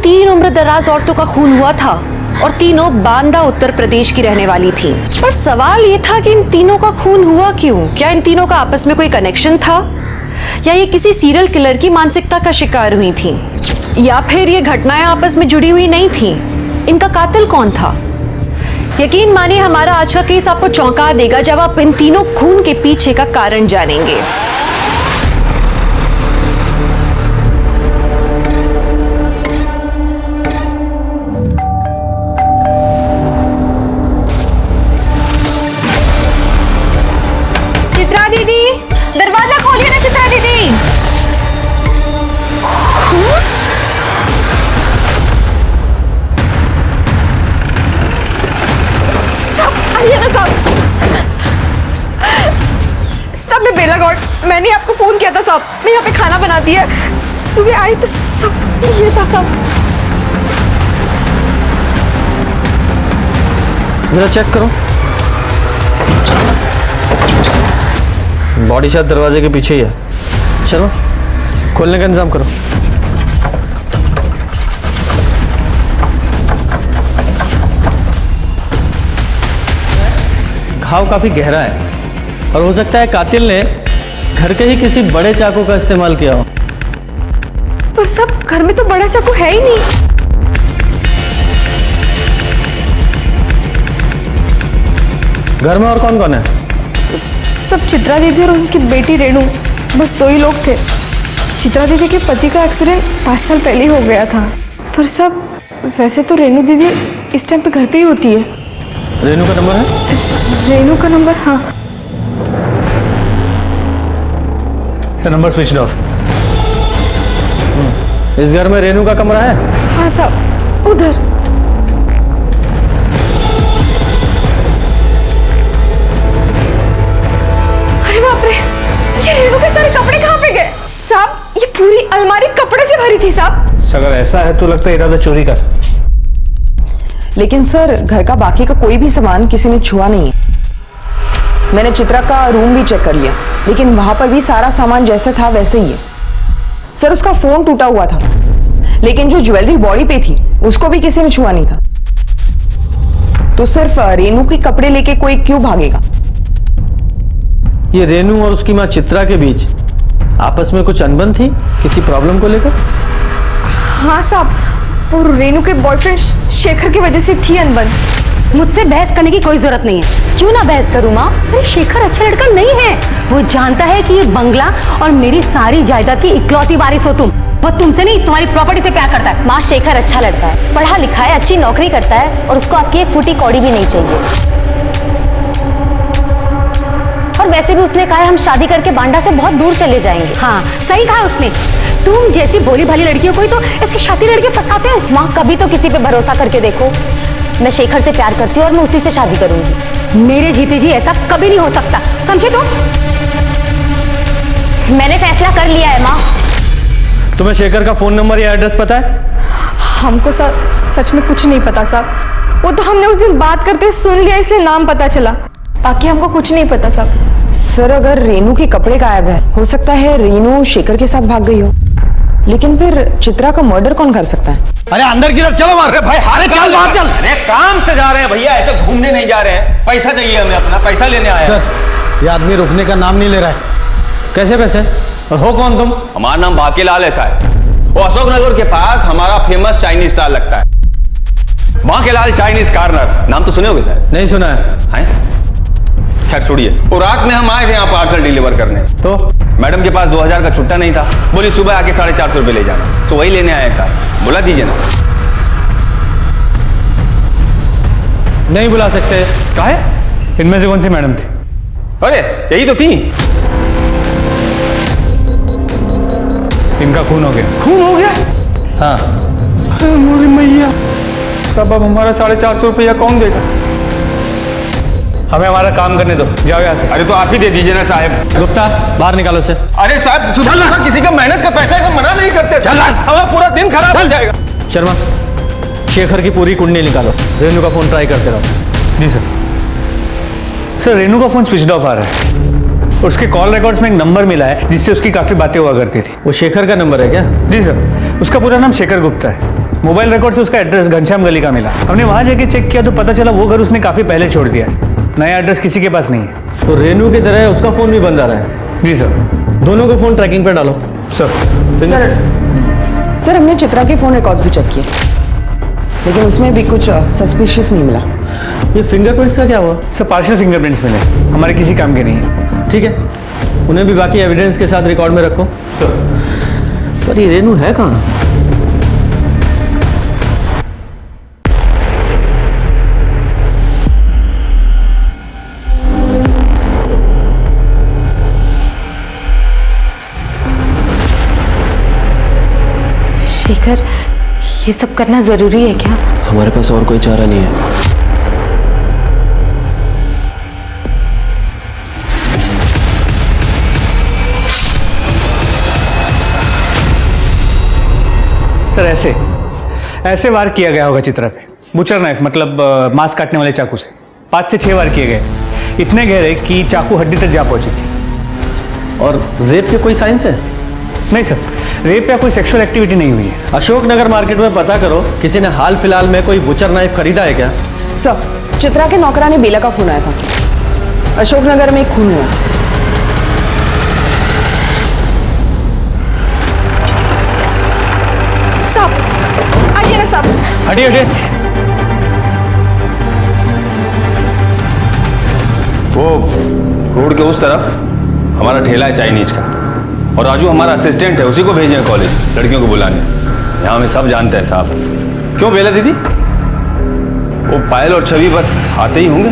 3 उम्र दराज औरतों का खून हुआ था और तीनों बांदा उत्तर प्रदेश की रहने वाली थीं। पर सवाल ये था कि इन तीनों का खून हुआ क्यों? क्या इन तीनों का आपस में कोई कनेक्शन था, या ये किसी सीरियल किलर की मानसिकता का शिकार हुई थीं, या फिर ये घटनाएं आपस में जुड़ी हुई नहीं थीं? इनका कातिल कौन था? यकीन मानिए हमारा आज का केस आपको चौंका देगा जब आप इन तीनों खून के पीछे का कारण जानेंगे। चित्रा दीदी, दरवाजा खोलिए ना चित्रा दीदी। आइए ना साहब। सब मैं बेला गौड़, मैंने आपको फोन किया था साहब। मैं यहाँ पे खाना बनाती है, सुबह आई तो सब ये था साहब। जरा चेक करो, बॉडी शायद दरवाजे के पीछे ही है। शर्मा, खोलने का इंतजाम करो। घाव काफी गहरा है और हो सकता है कातिल ने घर के ही किसी बड़े चाकू का इस्तेमाल किया हो। पर सब घर में तो बड़ा चाकू है ही नहीं। घर में और कौन कौन है? सब चित्रा दीदी और उनकी बेटी रेणु, बस 2 ही लोग थे। चित्रा दीदी के पति का एक्सीडेंट 5 साल पहले ही हो गया था। पर सब वैसे तो रेणु दीदी इस टाइम पे घर पे ही होती है। रेणु का नंबर है? रेणु का नंबर? हाँ सर, नंबर स्विच ऑफ। इस घर में रेणु का कमरा है? हाँ साहब, उधर। अरे बाप रे, ये रेणु के सारे कपड़े कहाँ पे गए? साहब, ये पूरी अलमारी कपड़े से भरी थी साहब। अगर ऐसा है तो लगता है इरादा चोरी कर। लेकिन सर, घर का बाकी का कोई भी सामान किसी ने छुआ नहीं है। मैंने चित्रा का रूम भी चेक कर लिया, लेकिन वहां पर भी सारा सामान जैसे था वैसे ही है। सर, उसका फोन टूटा हुआ था, लेकिन जो ज्वेलरी बॉडी पे थी उसको भी किसी ने छुआ नहीं था। तो सिर्फ रेणु के कपड़े लेके कोई क्यों भागेगा? ये रेणु और उसकी मां चित्रा के बीच आपस में कुछ अनबन थी किसी प्रॉब्लम को लेकर? हाँ साहब, और रेणु के बॉयफ्रेंड शेखर की वजह से थी अनबन। मुझसे बहस करने की कोई जरूरत नहीं है। क्यों ना बहस करूं माँ? अरे शेखर अच्छा लड़का नहीं है। वो जानता है कि ये बंगला और मेरी सारी जायदाद की इकलौती वारिस हो तुम। वो तुमसे नहीं, तुम्हारी प्रॉपर्टी से प्यार करता है। माँ, शेखर अच्छा लड़का है, पढ़ा लिखा है, अच्छी नौकरी करता है और उसको आपकी एक फूटी कौड़ी भी नहीं चाहिए। और वैसे भी उसने कहा है हम शादी करके बांडा से बहुत दूर चले जाएंगे। हाँ, सही कहा उसने। तुम जैसी भोली भाली लड़कियों को ही तो ऐसी शादी लड़के फंसाते हैं। माँ, कभी तो किसी पे भरोसा करके देखो। मैं शेखर से प्यार करती हूँ और मैं उसी से शादी करूंगी। मेरे जीते जी ऐसा कभी नहीं हो सकता, समझे तुम? मैंने फैसला कर लिया है माँ। तुम्हें शेखर का फोन नंबर या एड्रेस पता है? हमको सच में कुछ नहीं पता साहब। वो तो हमने उस दिन बात करते सुन लिया, इसलिए नाम पता चला। बाकी हमको कुछ नहीं पता साहब। सर, अगर रेणु के कपड़े गायब है, हो सकता है रेणु शेखर के साथ भाग गई हो। लेकिन फिर चित्रा का मर्डर कौन कर सकता है? अरे अंदर की तरफ चलो। मार भाई, हारे चल बाहर चल। अरे काम से जा रहे हैं भैया, ऐसे घूमने नहीं जा रहे हैं। पैसा चाहिए हमें, अपना पैसा लेने आए हैं। सर, ये आदमी रुकने का नाम नहीं ले रहा है। कैसे पैसे? और हो कौन तुम? हमारा नाम बाकीलाल है साहब। वो अशोकनगर के पास हमारा फेमस चाइनीज स्टॉल लगता है, बाकीलाल चाइनीज कॉर्नर। नाम तो सुने होगे सर? नहीं सुना है। खैर छोड़िए। और रात में हम आए थे यहाँ पार्सल डिलीवर करने, तो मैडम के पास 2000 का छुट्टा नहीं था। बोली सुबह आके 450 रुपये ले जाना, तो वही लेने आए साहब। बुला दीजिए ना। नहीं बुला सकते। काहे? इनमें से कौन सी मैडम थी? अरे यही तो थी। इनका खून हो गया। खून हो गया? हाँ। मोरी मैया, तब अब हमारा 450 रुपया कौन देगा? हमें हमारा काम करने दो, जाओ यहाँ से। अरे तो आप ही दे दीजिए ना साहब। गुप्ता, बाहर निकालो से। अरे साहब, सुबह किसी का मेहनत का पैसा है, मना नहीं करते। चल हमारा पूरा दिन खराब हो जाएगा। शर्मा, शेखर की पूरी कुंडली निकालो। रेणु का फोन ट्राई करते रहो। जी सर। सर, रेणु का फोन स्विच ऑफ आ रहा है। उसके कॉल रिकॉर्ड्स में एक नंबर मिला है जिससे उसकी काफी बातें हुआ करती थी। वो शेखर का नंबर है क्या? जी सर। उसका पूरा नाम शेखर गुप्ता है। मोबाइल रिकॉर्ड से उसका एड्रेस घनश्याम गली का मिला। हमने वहां जाके चेक किया तो पता चला वो घर उसने काफी पहले छोड़ दिया है। नया एड्रेस किसी के पास नहीं है। तो रेनू की तरह उसका फोन भी बंद आ रहा है। जी सर। दोनों के फोन ट्रैकिंग पे डालो। सर हमने चित्रा के फोन रिकॉर्ड्स भी चेक किए, लेकिन उसमें भी कुछ सस्पिशियस नहीं मिला। ये फिंगरप्रिंट्स का क्या हुआ? सर पार्शियल फिंगरप्रिंट्स मिले, हमारे किसी काम के नहीं है। ठीक है, उन्हें भी बाकी एविडेंस के साथ रिकॉर्ड में रखो। सर पर ये रेनू है कहाँ? शेखर, ये सब करना जरूरी है क्या? हमारे पास और कोई चारा नहीं है। सर ऐसे वार किया गया होगा चित्रा पे। बुचर नाइफ मतलब मांस काटने वाले चाकू से 5 से 6 वार किए गए, इतने गहरे कि चाकू हड्डी तक जा पहुंची थी। और रेप के कोई साइंस है? नहीं सर, रेप या कोई सेक्सुअल एक्टिविटी नहीं हुई है। अशोकनगर मार्केट में पता करो, किसी ने हाल फिलहाल में कोई बुचर नाइफ खरीदा है क्या? सर चित्रा के नौकरानी बेला का फोन आया था। अशोकनगर में एक खून हुआ। साहब आइए ना साहब। हटिए हटिए। वो रोड के उस तरफ हमारा ठेला है चाइनीज का, और राजू हमारा असिस्टेंट है, उसी को भेजे हैं कॉलेज लड़कियों को बुलाने। यहाँ हमें सब जानते हैं साहब। क्यों बेला दीदी? वो पायल और छवि बस आते ही होंगे।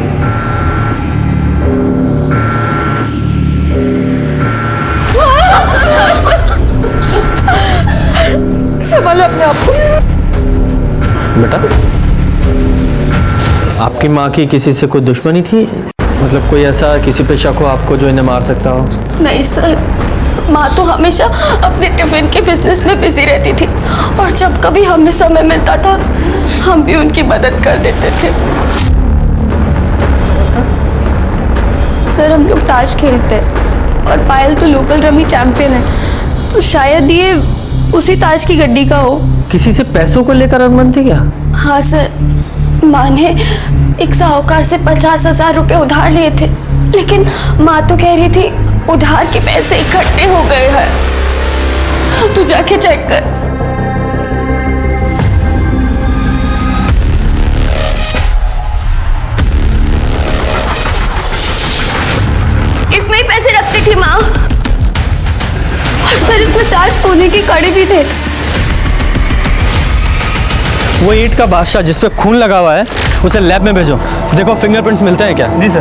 संभालो अपने आप को। बेटा, आपकी माँ की किसी से कोई दुश्मनी थी? मतलब कोई ऐसा किसी पे शक हो आपको जो इन्हें मार सकता हो? नहीं सर, माँ तो हमेशा अपने टिफिन के बिजनेस में बिजी रहती थी, और जब कभी हमें समय मिलता था हम भी उनकी मदद कर देते थे। सर हम लोग ताश खेलते हैं और पायल तो लोकल रमी चैंपियन है, तो शायद ये उसी ताश की गड्डी का हो। किसी से पैसों को लेकर अनबन थी क्या? हाँ सर, माँ ने एक साहूकार से 50,000 रुपए उधार लिए थे, लेकिन माँ तो कह रही थी उधार के पैसे इकट्ठे हो गए हैं। तू जाके चेक कर। इसमें ही पैसे रखती थी माँ, और सर इसमें 4 सोने की कड़ी भी थे। वो ईंट का बादशाह जिस पे खून लगा हुआ है, उसे लैब में भेजो। देखो फिंगरप्रिंट्स मिलते हैं क्या? जी सर।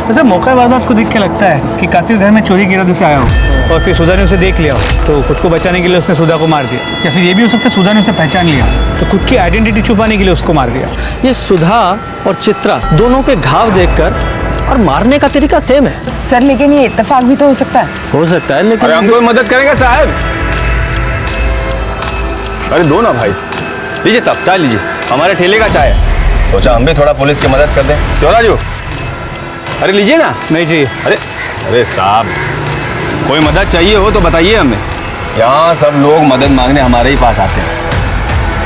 वैसे मौका वारदात को देख के लगता है कि कातिल घर में चोरी के इरादे से आया हो, और फिर सुधा ने उसे देख लिया हो, तो खुद को बचाने के लिए उसने सुधा को मार दिया। या फिर ये भी हो सकता है सुधा ने उसे पहचान लिया, तो खुद की आइडेंटिटी छुपाने के लिए उसको मार दिया। ये सुधा और चित्रा दोनों के घाव देखकर और मारने का तरीका सेम है। सर लेकिन ये इत्तेफाक भी तो हो सकता है। हो सकता है, लेकिन अरे हमको मदद करेंगे साहब? अरे दो ना भाई। लीजिए साहब, चाय लीजिए, हमारे ठेले का चाय है। सोचा हम भी थोड़ा पुलिस की मदद कर दें। क्यों राजू? अरे लीजिए ना। नहीं चाहिए। अरे साहब, कोई मदद चाहिए हो तो बताइए हमें। यहाँ सब लोग मदद मांगने हमारे ही पास आते हैं,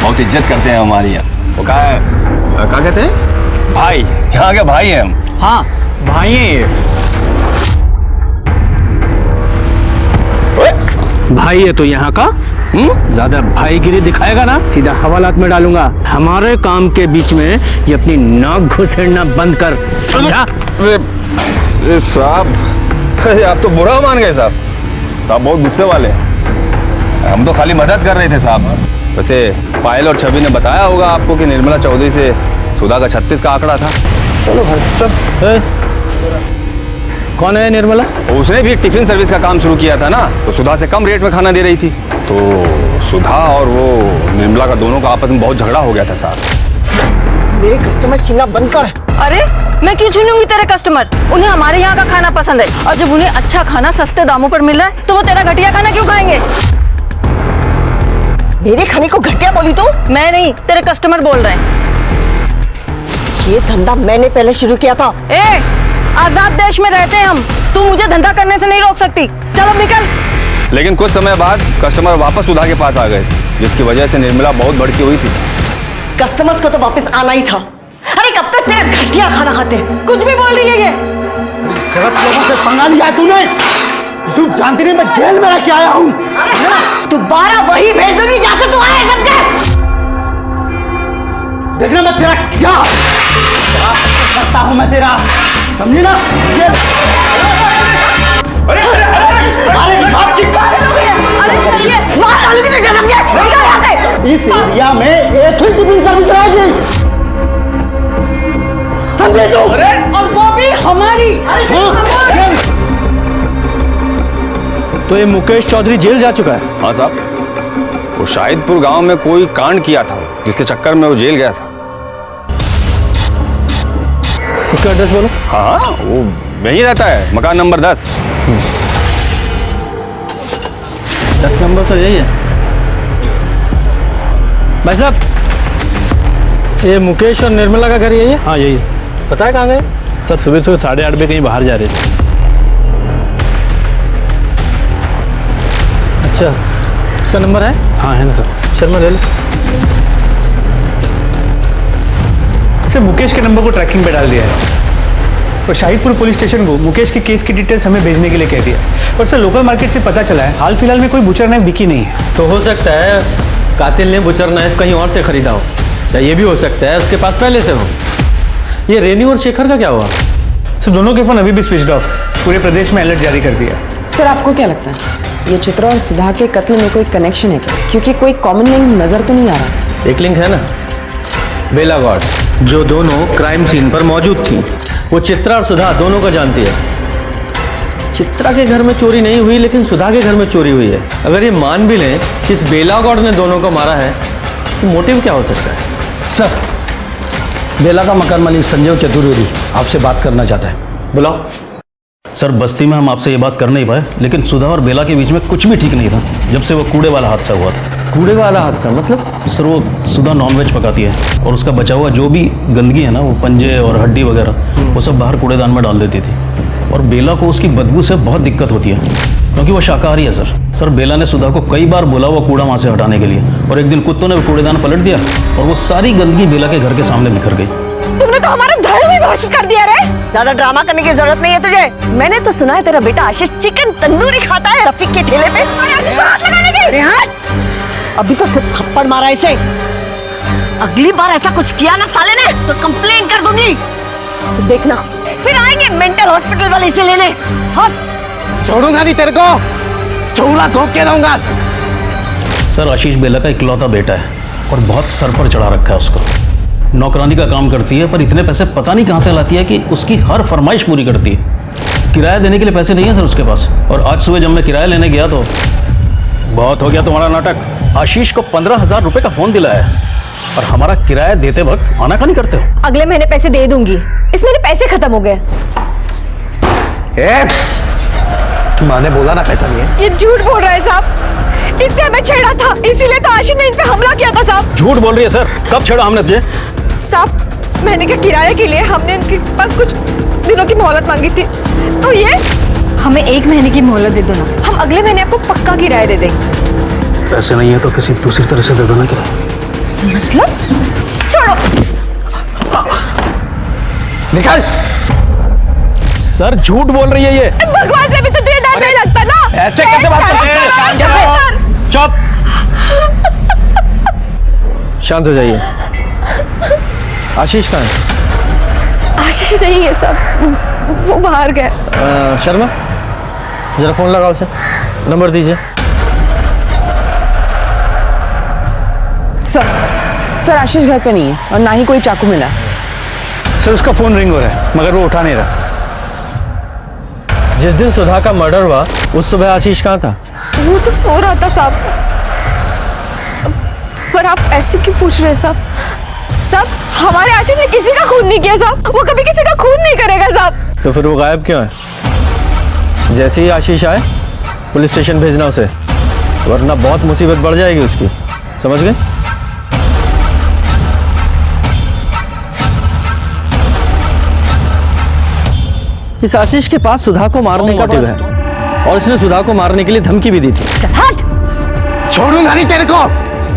बहुत इज्जत करते हैं हमारी। यहाँ वो क्या कहते हैं? भाई। यहाँ के भाई हैं हम। हाँ भाई हैं ये। भाई है तो यहाँ का ज्यादा भाईगिरी दिखाएगा ना, सीधा हवालात में डालूंगा। हमारे काम के बीच में ये अपनी नाक घुसेड़ना बंद कर, समझा? अरे साहब, अरे आप तो बुरा मान गए साहब। साहब बहुत गुस्से वाले हैं, हम तो खाली मदद कर रहे थे साहब। वैसे पायल और छवि ने बताया होगा आपको कि निर्मला चौधरी से सुधा का 36 का आंकड़ा था। चलो भाई चल। कौन है निर्मला? उसने भी टिफिन सर्विस का काम शुरू किया था ना, तो सुधा से कम रेट में खाना दे रही थी। तो सुधा और वो निर्मला का दोनों का आपस में बहुत झगड़ा हो गया था साहब। मेरे कस्टमर छीनना बंद कर। अरे मैं क्यों छीनूंगी तेरे कस्टमर? उन्हें हमारे यहाँ का खाना पसंद है, और जब उन्हें अच्छा खाना सस्ते दामों पर मिल रहा है तो वो तेरा घटिया खाना क्यों खाएंगे? मेरे खाने को घटिया बोली तो? मैं नहीं, तेरे कस्टमर बोल रहे हैं। ये धंधा मैंने पहले शुरू किया था। ए, आजाद देश में रहते हैं हम, तू मुझे धंधा करने से नहीं रोक सकती। चलो निकल। लेकिन कुछ समय बाद कस्टमर वापस सुधा के पास आ गए। जिसकी वजह से निर्मला बहुत भड़की हुई थी। कस्टमर्स को तो वापस आना ही था। अरे कब तक तेरा घटिया खाना खाते? कुछ भी बोल रही है ये। गलत लोगों से पंगा लिया है तूने। तू जानती नहीं मैं जेल में रह के आया हूँ। दोबारा वही भेज दूंगी जहां से तू आया है, समझे? देखना मैं तेरा क्या करता हूँ मैं तेरा, समझी ना? अरे मार डालूंगी तुझे, समझे? निकल यहाँ से। इस एरिया में एक ही टिफिन सर्विस रहेगी, समझे तू? और वो भी हमारी। तो ये मुकेश चौधरी जेल जा चुका है? हाँ साहब, वो शाहिदपुर गांव में कोई कांड किया था जिसके चक्कर में वो जेल गया था। उसका एड्रेस बोलो। हाँ, वो यहीं रहता है, मकान नंबर 10। 10 नंबर तो यही है। भाई साहब, ये मुकेश और निर्मला का घर यही है? हाँ यही है। पता है कहाँ गए? सर सुबह 8:30 बजे कहीं बाहर जा रहे थे। अच्छा, उसका नंबर है? हाँ है ना सर। शर्मा ले लो। सर मुकेश के नंबर को ट्रैकिंग पे डाल दिया है और शाहिदपुर पुलिस स्टेशन को मुकेश के केस की डिटेल्स हमें भेजने के लिए कह दिया। और सर लोकल मार्केट से पता चला है हाल फिलहाल में कोई बुचर नाइफ बिकी नहीं है। तो हो सकता है कातिल ने बुचर नाइफ कहीं और से खरीदा हो, या ये भी हो सकता है उसके पास पहले से हो। ये रेनी और शेखर का क्या हुआ? सर दोनों के फोन अभी भी स्विच ऑफ, पूरे प्रदेश में अलर्ट जारी कर दिया। सर आपको क्या लगता है ये चित्रा और सुधा के कत्ल में कोई कनेक्शन है क्या? क्योंकि कोई कॉमन लिंक नजर तो नहीं आ रहा। एक लिंक है ना, बेला गौड़, जो दोनों क्राइम सीन पर मौजूद थी। वो चित्रा और सुधा दोनों को जानती है। चित्रा के घर में चोरी नहीं हुई, लेकिन सुधा के घर में चोरी हुई है। अगर ये मान भी लें कि इस बेला गौड़ ने दोनों को मारा है, तो मोटिव क्या हो सकता है? सर बेला का मकान मालिक संजय चतुर्वेदी आपसे बात करना चाहता है। बुलाओ। सर बस्ती में हम आपसे ये बात कर नहीं पाए, लेकिन सुधा और बेला के बीच में कुछ भी ठीक नहीं था जब से वो कूड़े वाला हादसा हुआ था। कूड़े वाला हादसा मतलब? सर वो सुधा नॉनवेज पकाती है और उसका बचा हुआ जो भी गंदगी है ना, वो पंजे और हड्डी वगैरह, वो सब बाहर कूड़ेदान में डाल देती थी। और बेला को उसकी बदबू से बहुत दिक्कत होती है क्योंकि वो शाकाहारी है। सर बेला ने सुधा को कई बार बोला वो कूड़ा वहाँ से हटाने के लिए, और एक दिन कुत्तों ने वो कूड़ेदान पलट दिया और वो सारी गंदगी बेला के घर के सामने बिखर गई। तुमने तो हमारा धर्म ही भ्रष्ट कर दिया रे। ज्यादा ड्रामा करने की जरूरत नहीं है तुझे। मैंने तो सुना है तेरा बेटा आशीष चिकन तंदूरी खाता है रफीक के ठेले पे। आशीष को हाथ लगाने की। अभी तो सिर्फ थप्पड़ मारा इसे, अगली बार ऐसा कुछ किया ना साले ने तो कंप्लेन कर दूंगी। तो देखना फिर आएंगे मेंटल हॉस्पिटल वाले इसे लेने। हट। छोड़ूंगा नहीं तेरे को, चौड़ा ठोक के रहूंगा। सर आशीष बेला का इकलौता बेटा है और बहुत सर पर चढ़ा रखा है उसको। नौकरानी का काम करती है पर इतने पैसे पता नहीं कहाँ से लाती है कि उसकी हर फरमाइश पूरी करती है। किराया देने के लिए पैसे नहीं है सर उसके पास। और आज सुबह जब मैं किराया लेने गया तो बहुत हो गया तुम्हारा नाटक। आशीष को 15,000 रुपए का फोन दिलाया है और हमारा किराया देते वक्त आनाकानी करते हो। अगले महीने पैसे दे दूंगी। इस महीने पैसे खत्म हो गए। माँ ने बोला ना पैसा नहीं है। ये झूठ बोल रहा है साहब, इसने हमें छेड़ा था, इसीलिए तो आशीष ने इन पे हमला किया था साहब। झूठ बोल रही है सर, कब छेड़ा हमने तुझे? साहब महीने के किराए के लिए हमने इनके पास कुछ दिनों की मोहलत मांगी थी, तो ये हमें 1 महीने की मोहलत दे दो ना, हम अगले महीने आपको पक्का किराया दे देंगे। पैसे नहीं है तो किसी दूसरी तरह से दे दो ना किराया। मतलब? छोड़ो। निकल। सर झूठ बोल रही है ये। भगवान से भी तो तुझे डर नहीं लगता ना? ऐसे कैसे बात करते हैं? चुप। शांत हो जाइए। आशीष कहाँ है? आशीष नहीं है साहब, वो बाहर गए। शर्मा जरा फोन लगाओ उसे, नंबर दीजिए। सर आशीष घर पे नहीं है और ना ही कोई चाकू मिला। सर उसका फोन रिंग हो रहा है मगर वो उठा नहीं रहा। जिस दिन सुधा का मर्डर हुआ उस सुबह आशीष कहाँ था? वो तो सो रहा था साहब। पर आप ऐसे क्यों पूछ रहे हैं साहब? साहब हमारे आशीष ने किसी का खून नहीं किया साहब, वो कभी किसी का खून नहीं करेगा साहब। तो फिर वो गायब क्यों है? जैसे ही आशीष आए पुलिस स्टेशन भेजना उसे, वरना बहुत मुसीबत बढ़ जाएगी उसकी, समझ गए? इस आशीष के पास सुधा को मारने का मोटिव है और इसने सुधा को मारने के लिए धमकी भी दी थी। छोड़ूंगा नहीं तेरे को।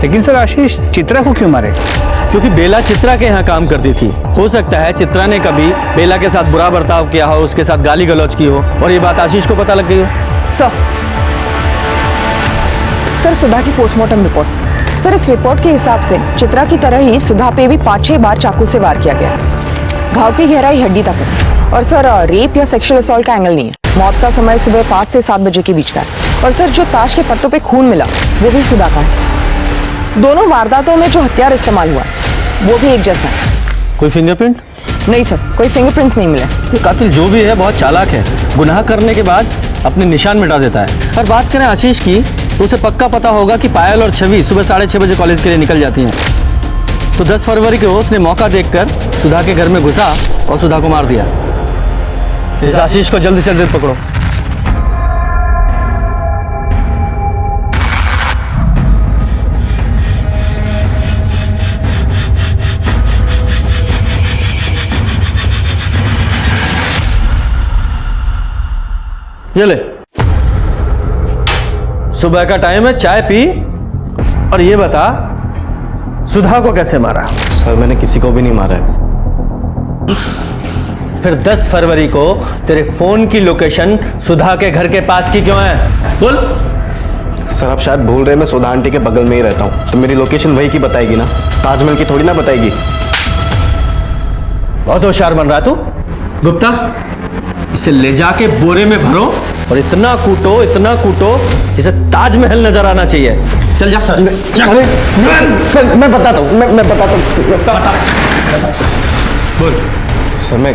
लेकिन सर आशीष चित्रा को क्यों मारे? क्योंकि बेला चित्रा के यहाँ काम करती थी। हो सकता है चित्रा ने कभी बेला के साथ बुरा बर्ताव किया हो, उसके साथ गाली गलौज की हो और ये बात आशीष को पता लग गई हो। सर सुधा की पोस्टमार्टम रिपोर्ट। सर इस रिपोर्ट के हिसाब से चित्रा की तरह ही सुधा पे भी 5-6 बार चाकू से वार किया गया। घाव की गहराई हड्डी तक है और सर रेप या सेक्सुअल असॉल्ट का एंगल नहीं है। मौत का समय सुबह 5 से 7 बजे के बीच का है। और सर जो ताश के पत्तों पे खून मिला वो भी सुधा का है। दोनों वारदातों में जो हथियार इस्तेमाल हुआ वो भी एक जैसा है। कोई फिंगरप्रिंट? नहीं सर, कोई फिंगरप्रिंट्स नहीं मिले। ये कातिल जो भी है बहुत चालाक है। गुनाह करने के बाद अपने निशान मिटा देता है। और बात करें आशीष की तो उसे पक्का पता होगा कि पायल और छवि सुबह 6:30 बजे कॉलेज के लिए निकल जाती हैं। तो 10 फरवरी को उसने मौका देखकर सुधा के घर में घुसा और सुधा को मार दिया। इस आशीष को जल्दी से जल्दी पकड़ो। ये ले, सुबह का टाइम है, चाय पी और ये बता सुधा को कैसे मारा? सर मैंने किसी को भी नहीं मारा है। फिर 10 फरवरी को तेरे फोन की लोकेशन सुधा के घर के पास की क्यों है? बोल। सर आप शायद भूल रहे, मैं सुधा आंटी के बगल में ही रहता हूँ, तो मेरी लोकेशन वही की बताएगी ना, ताजमहल की थोड़ी ना बताएगी। बहुत होशियार बन रहा तू। गुप्ता, इसे ले जाके बोरे में भरो और इतना कूटो जिसे ताजमहल नजर आना चाहिए। चल जा। सर मैं बताता हूँ, मैं बताता हूँ। बोल। सर मैं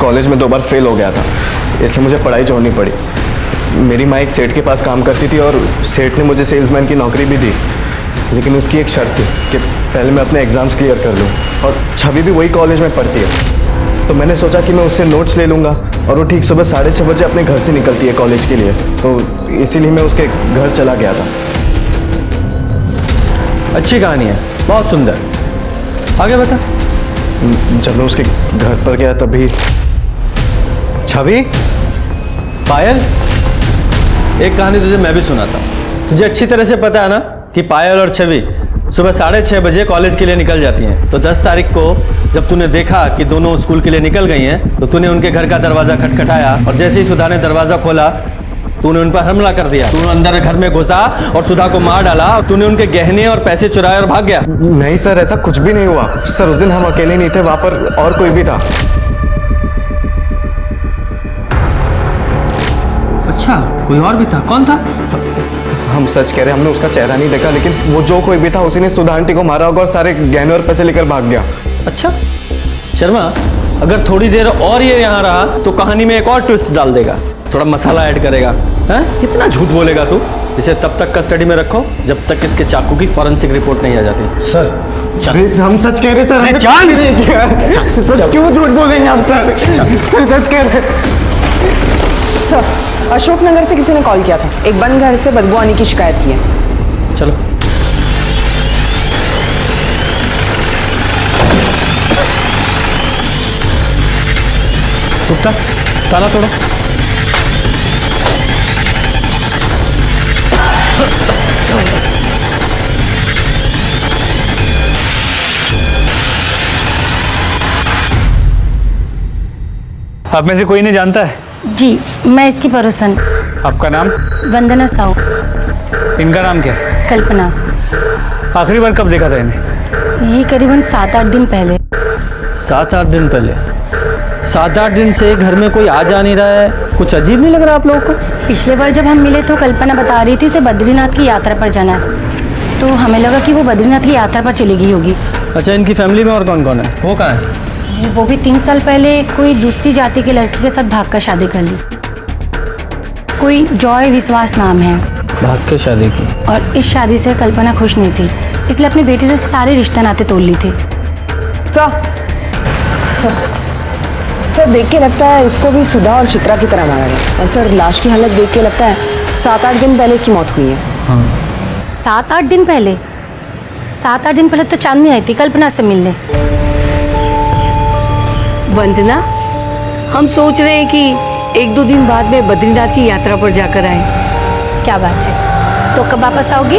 कॉलेज में 2 बार फेल हो गया था, इसलिए मुझे पढ़ाई छोड़नी पड़ी। मेरी माँ एक सेठ के पास काम करती थी और सेठ ने मुझे सेल्समैन की नौकरी भी दी, लेकिन उसकी एक शर्त थी कि पहले मैं अपने एग्ज़ाम्स क्लियर कर लूँ। और छवि भी वही कॉलेज में पढ़ती है, तो मैंने सोचा कि मैं उससे नोट्स ले लूँगा और वो ठीक सुबह 6:30 बजे अपने घर से निकलती है कॉलेज के लिए, तो इसीलिए मैं उसके घर चला गया था। अच्छी कहानी है, बहुत सुंदर। आगे बता। जब मैं उसके घर पर गया तभी छवि, पायल, एक कहानी तुझे मैं भी सुनाता हूँ। तुझे अच्छी तरह से पता है ना कि पायल और छवि सुबह 6:30 बजे कॉलेज के लिए निकल जाती हैं। तो 10 तारीख को जब तूने देखा कि दोनों स्कूल के लिए निकल गई हैं, तो तूने उनके घर का दरवाजा खटखटाया और जैसे ही सुधा ने दरवाजा खोला तूने उन पर हमला कर दिया। तूने अंदर घर में घुसा और सुधा को मार डाला और तूने उनके गहने और पैसे चुराए और भाग गया। नहीं सर, ऐसा कुछ भी नहीं हुआ सर। उस दिन हम अकेले नहीं थे, वहां पर और कोई भी था। अच्छा, कोई और भी था? कौन था? हम सच कह रहे हैं, हमने उसका चेहरा नहीं देखा, लेकिन वो जो कोई भी था उसी ने सुधा आंटी को मारा होगा और सारे गहने और पैसे लेकर भाग गया। अच्छा शर्मा, अगर थोड़ी देर और ये यहाँ रहा तो कहानी में एक और ट्विस्ट डाल देगा, थोड़ा मसाला ऐड करेगा। हैं? कितना झूठ बोलेगा तू? इसे तब तक कस्टडी में रखो जब तक इसके चाकू की फॉरेंसिक रिपोर्ट नहीं आ जाती। सर हम सच कह रहे सर, सर क्यों झूठ बोलेंगे आप सर? सर सच कह रहे। सर अशोकनगर से किसी ने कॉल किया था, एक बंद घर से बदबू आने की शिकायत की है। चलो। गुप्ता, ताला तोड़ो। आप में से कोई नहीं जानता है? जी, मैं इसकी पड़ोसन। आपका नाम? वंदना साहू। इनका नाम क्या है? कल्पना। आखिरी बार कब देखा था इन्हें? ये करीबन 7-8 दिन पहले। 7-8 दिन पहले? 7-8 दिन से घर में कोई आ जा नहीं रहा है, कुछ अजीब नहीं लग रहा आप लोगों को? पिछले बार जब हम मिले तो कल्पना बता रही थी उसे बद्रीनाथ की यात्रा पर जाना है, तो हमें लगा कि वो बद्रीनाथ की यात्रा पर चली गई होगी। अच्छा, इनकी फैमिली में और कौन कौन है? वो कहाँ है? वो भी 3 साल पहले कोई दूसरी जाति के लड़के के साथ भागकर शादी कर ली। कोई जॉय विश्वास नाम है। भाग के शादी की? और इस शादी से कल्पना खुश नहीं थी, इसलिए अपनी बेटी से सारे रिश्ते नाते तोड़ ली थी। सर देख के लगता है इसको भी सुधा और चित्रा की तरह मारा गया। और सर लाश की हालत देख के लगता है 7-8 दिन पहले इसकी मौत हुई है। हाँ। 7-8 दिन पहले? 7-8 दिन पहले तो चांदनी आई थी कल्पना से मिलने। वंदना, हम सोच रहे हैं कि 1-2 दिन बाद में बद्रीनाथ की यात्रा पर जाकर आए। क्या बात है, तो कब वापस आओगी?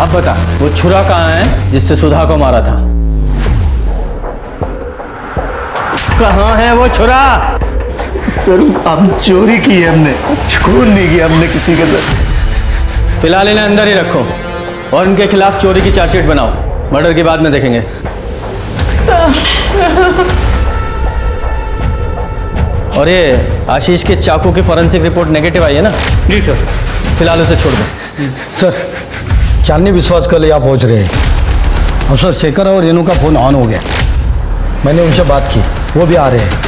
अब बता, वो छुरा कहाँ है जिससे सुधा को मारा था? कहाँ है वो छुरा? सर हम चोरी की है, हमने खून नहीं किया हमने किसी के साथ। फिलहाल इन्हें अंदर ही रखो और इनके खिलाफ चोरी की चार्जशीट बनाओ। मर्डर के बाद में देखेंगे। और ये आशीष के चाकू की फॉरेंसिक रिपोर्ट नेगेटिव आई है ना? जी सर। फिलहाल उसे छोड़ दो। सर, चांदनी विश्वास कल यहाँ पहुँच रहे हैं और सर शेखर और रेनू का फ़ोन ऑन हो गया। मैंने उनसे बात की, वो भी आ रहे हैं।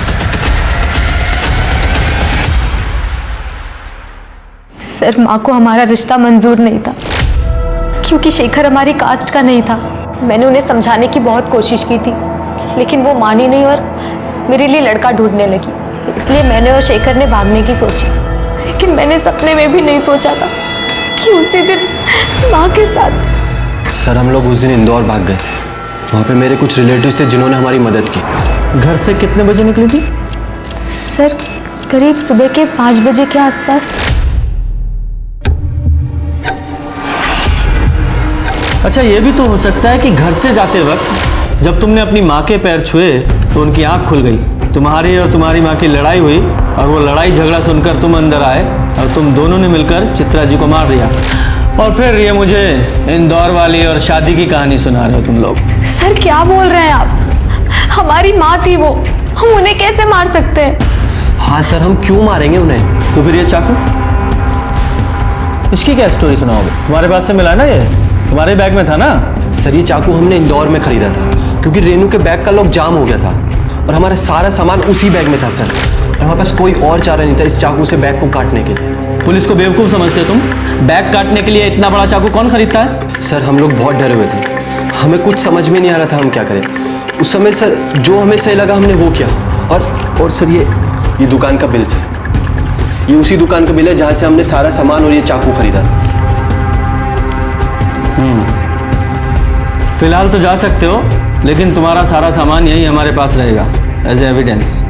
सर, माँ को हमारा रिश्ता मंजूर नहीं था क्योंकि शेखर हमारी कास्ट का नहीं था। मैंने उन्हें समझाने की बहुत कोशिश की थी लेकिन वो मानी नहीं और मेरे लिए लड़का ढूंढने लगी। इसलिए मैंने और शेखर ने भागने की सोची, लेकिन मैंने सपने में भी नहीं सोचा था कि उसी दिन माँ के साथ। सर हम लोग उस दिन इंदौर भाग गए थे। वहाँ पे मेरे कुछ रिलेटिव्स थे जिन्होंने हमारी मदद की। घर से कितने बजे निकली थी? सर, करीब सुबह के 5 बजे के आसपास। अच्छा, ये भी तो हो सकता है कि घर से जाते वक्त जब तुमने अपनी माँ के पैर छुए तो उनकी आंख खुल गई, तुम्हारी और तुम्हारी माँ की लड़ाई हुई और वो लड़ाई झगड़ा सुनकर तुम अंदर आए और तुम दोनों ने मिलकर चित्रा जी को मार दिया। और फिर ये मुझे इंदौर वाली और शादी की कहानी सुना रहे हो तुम लोग। सर, क्या बोल रहे हैं आप? हमारी माँ थी वो, हम उन्हें कैसे मार सकते हैं? हाँ सर, हम क्यों मारेंगे उन्हें? तो फिर ये चाकू, इसकी क्या स्टोरी सुनाओगे? तुम्हारे पास से मिला ना, ये तुम्हारे बैग में था ना? सर ये चाकू हमने इंदौर में खरीदा था क्योंकि रेनू के बैग का लॉक जाम हो गया था और हमारा सारा सामान उसी बैग में था सर। और हमारे पास कोई और चारा नहीं था इस चाकू से बैग को काटने के लिए। पुलिस को बेवकूफ़ समझते हो तुम? बैग काटने के लिए इतना बड़ा चाकू कौन खरीदता है? सर हम लोग बहुत डरे हुए थे, हमें कुछ समझ में नहीं आ रहा था हम क्या करें। उस समय सर जो हमें सही लगा हमने वो किया। और सर ये दुकान का बिल सर, ये उसी दुकान का बिल है जहाँ से हमने सारा सामान और ये चाकू खरीदा था। फिलहाल तो जा सकते हो, लेकिन तुम्हारा सारा सामान यही हमारे पास रहेगा एज एविडेंस।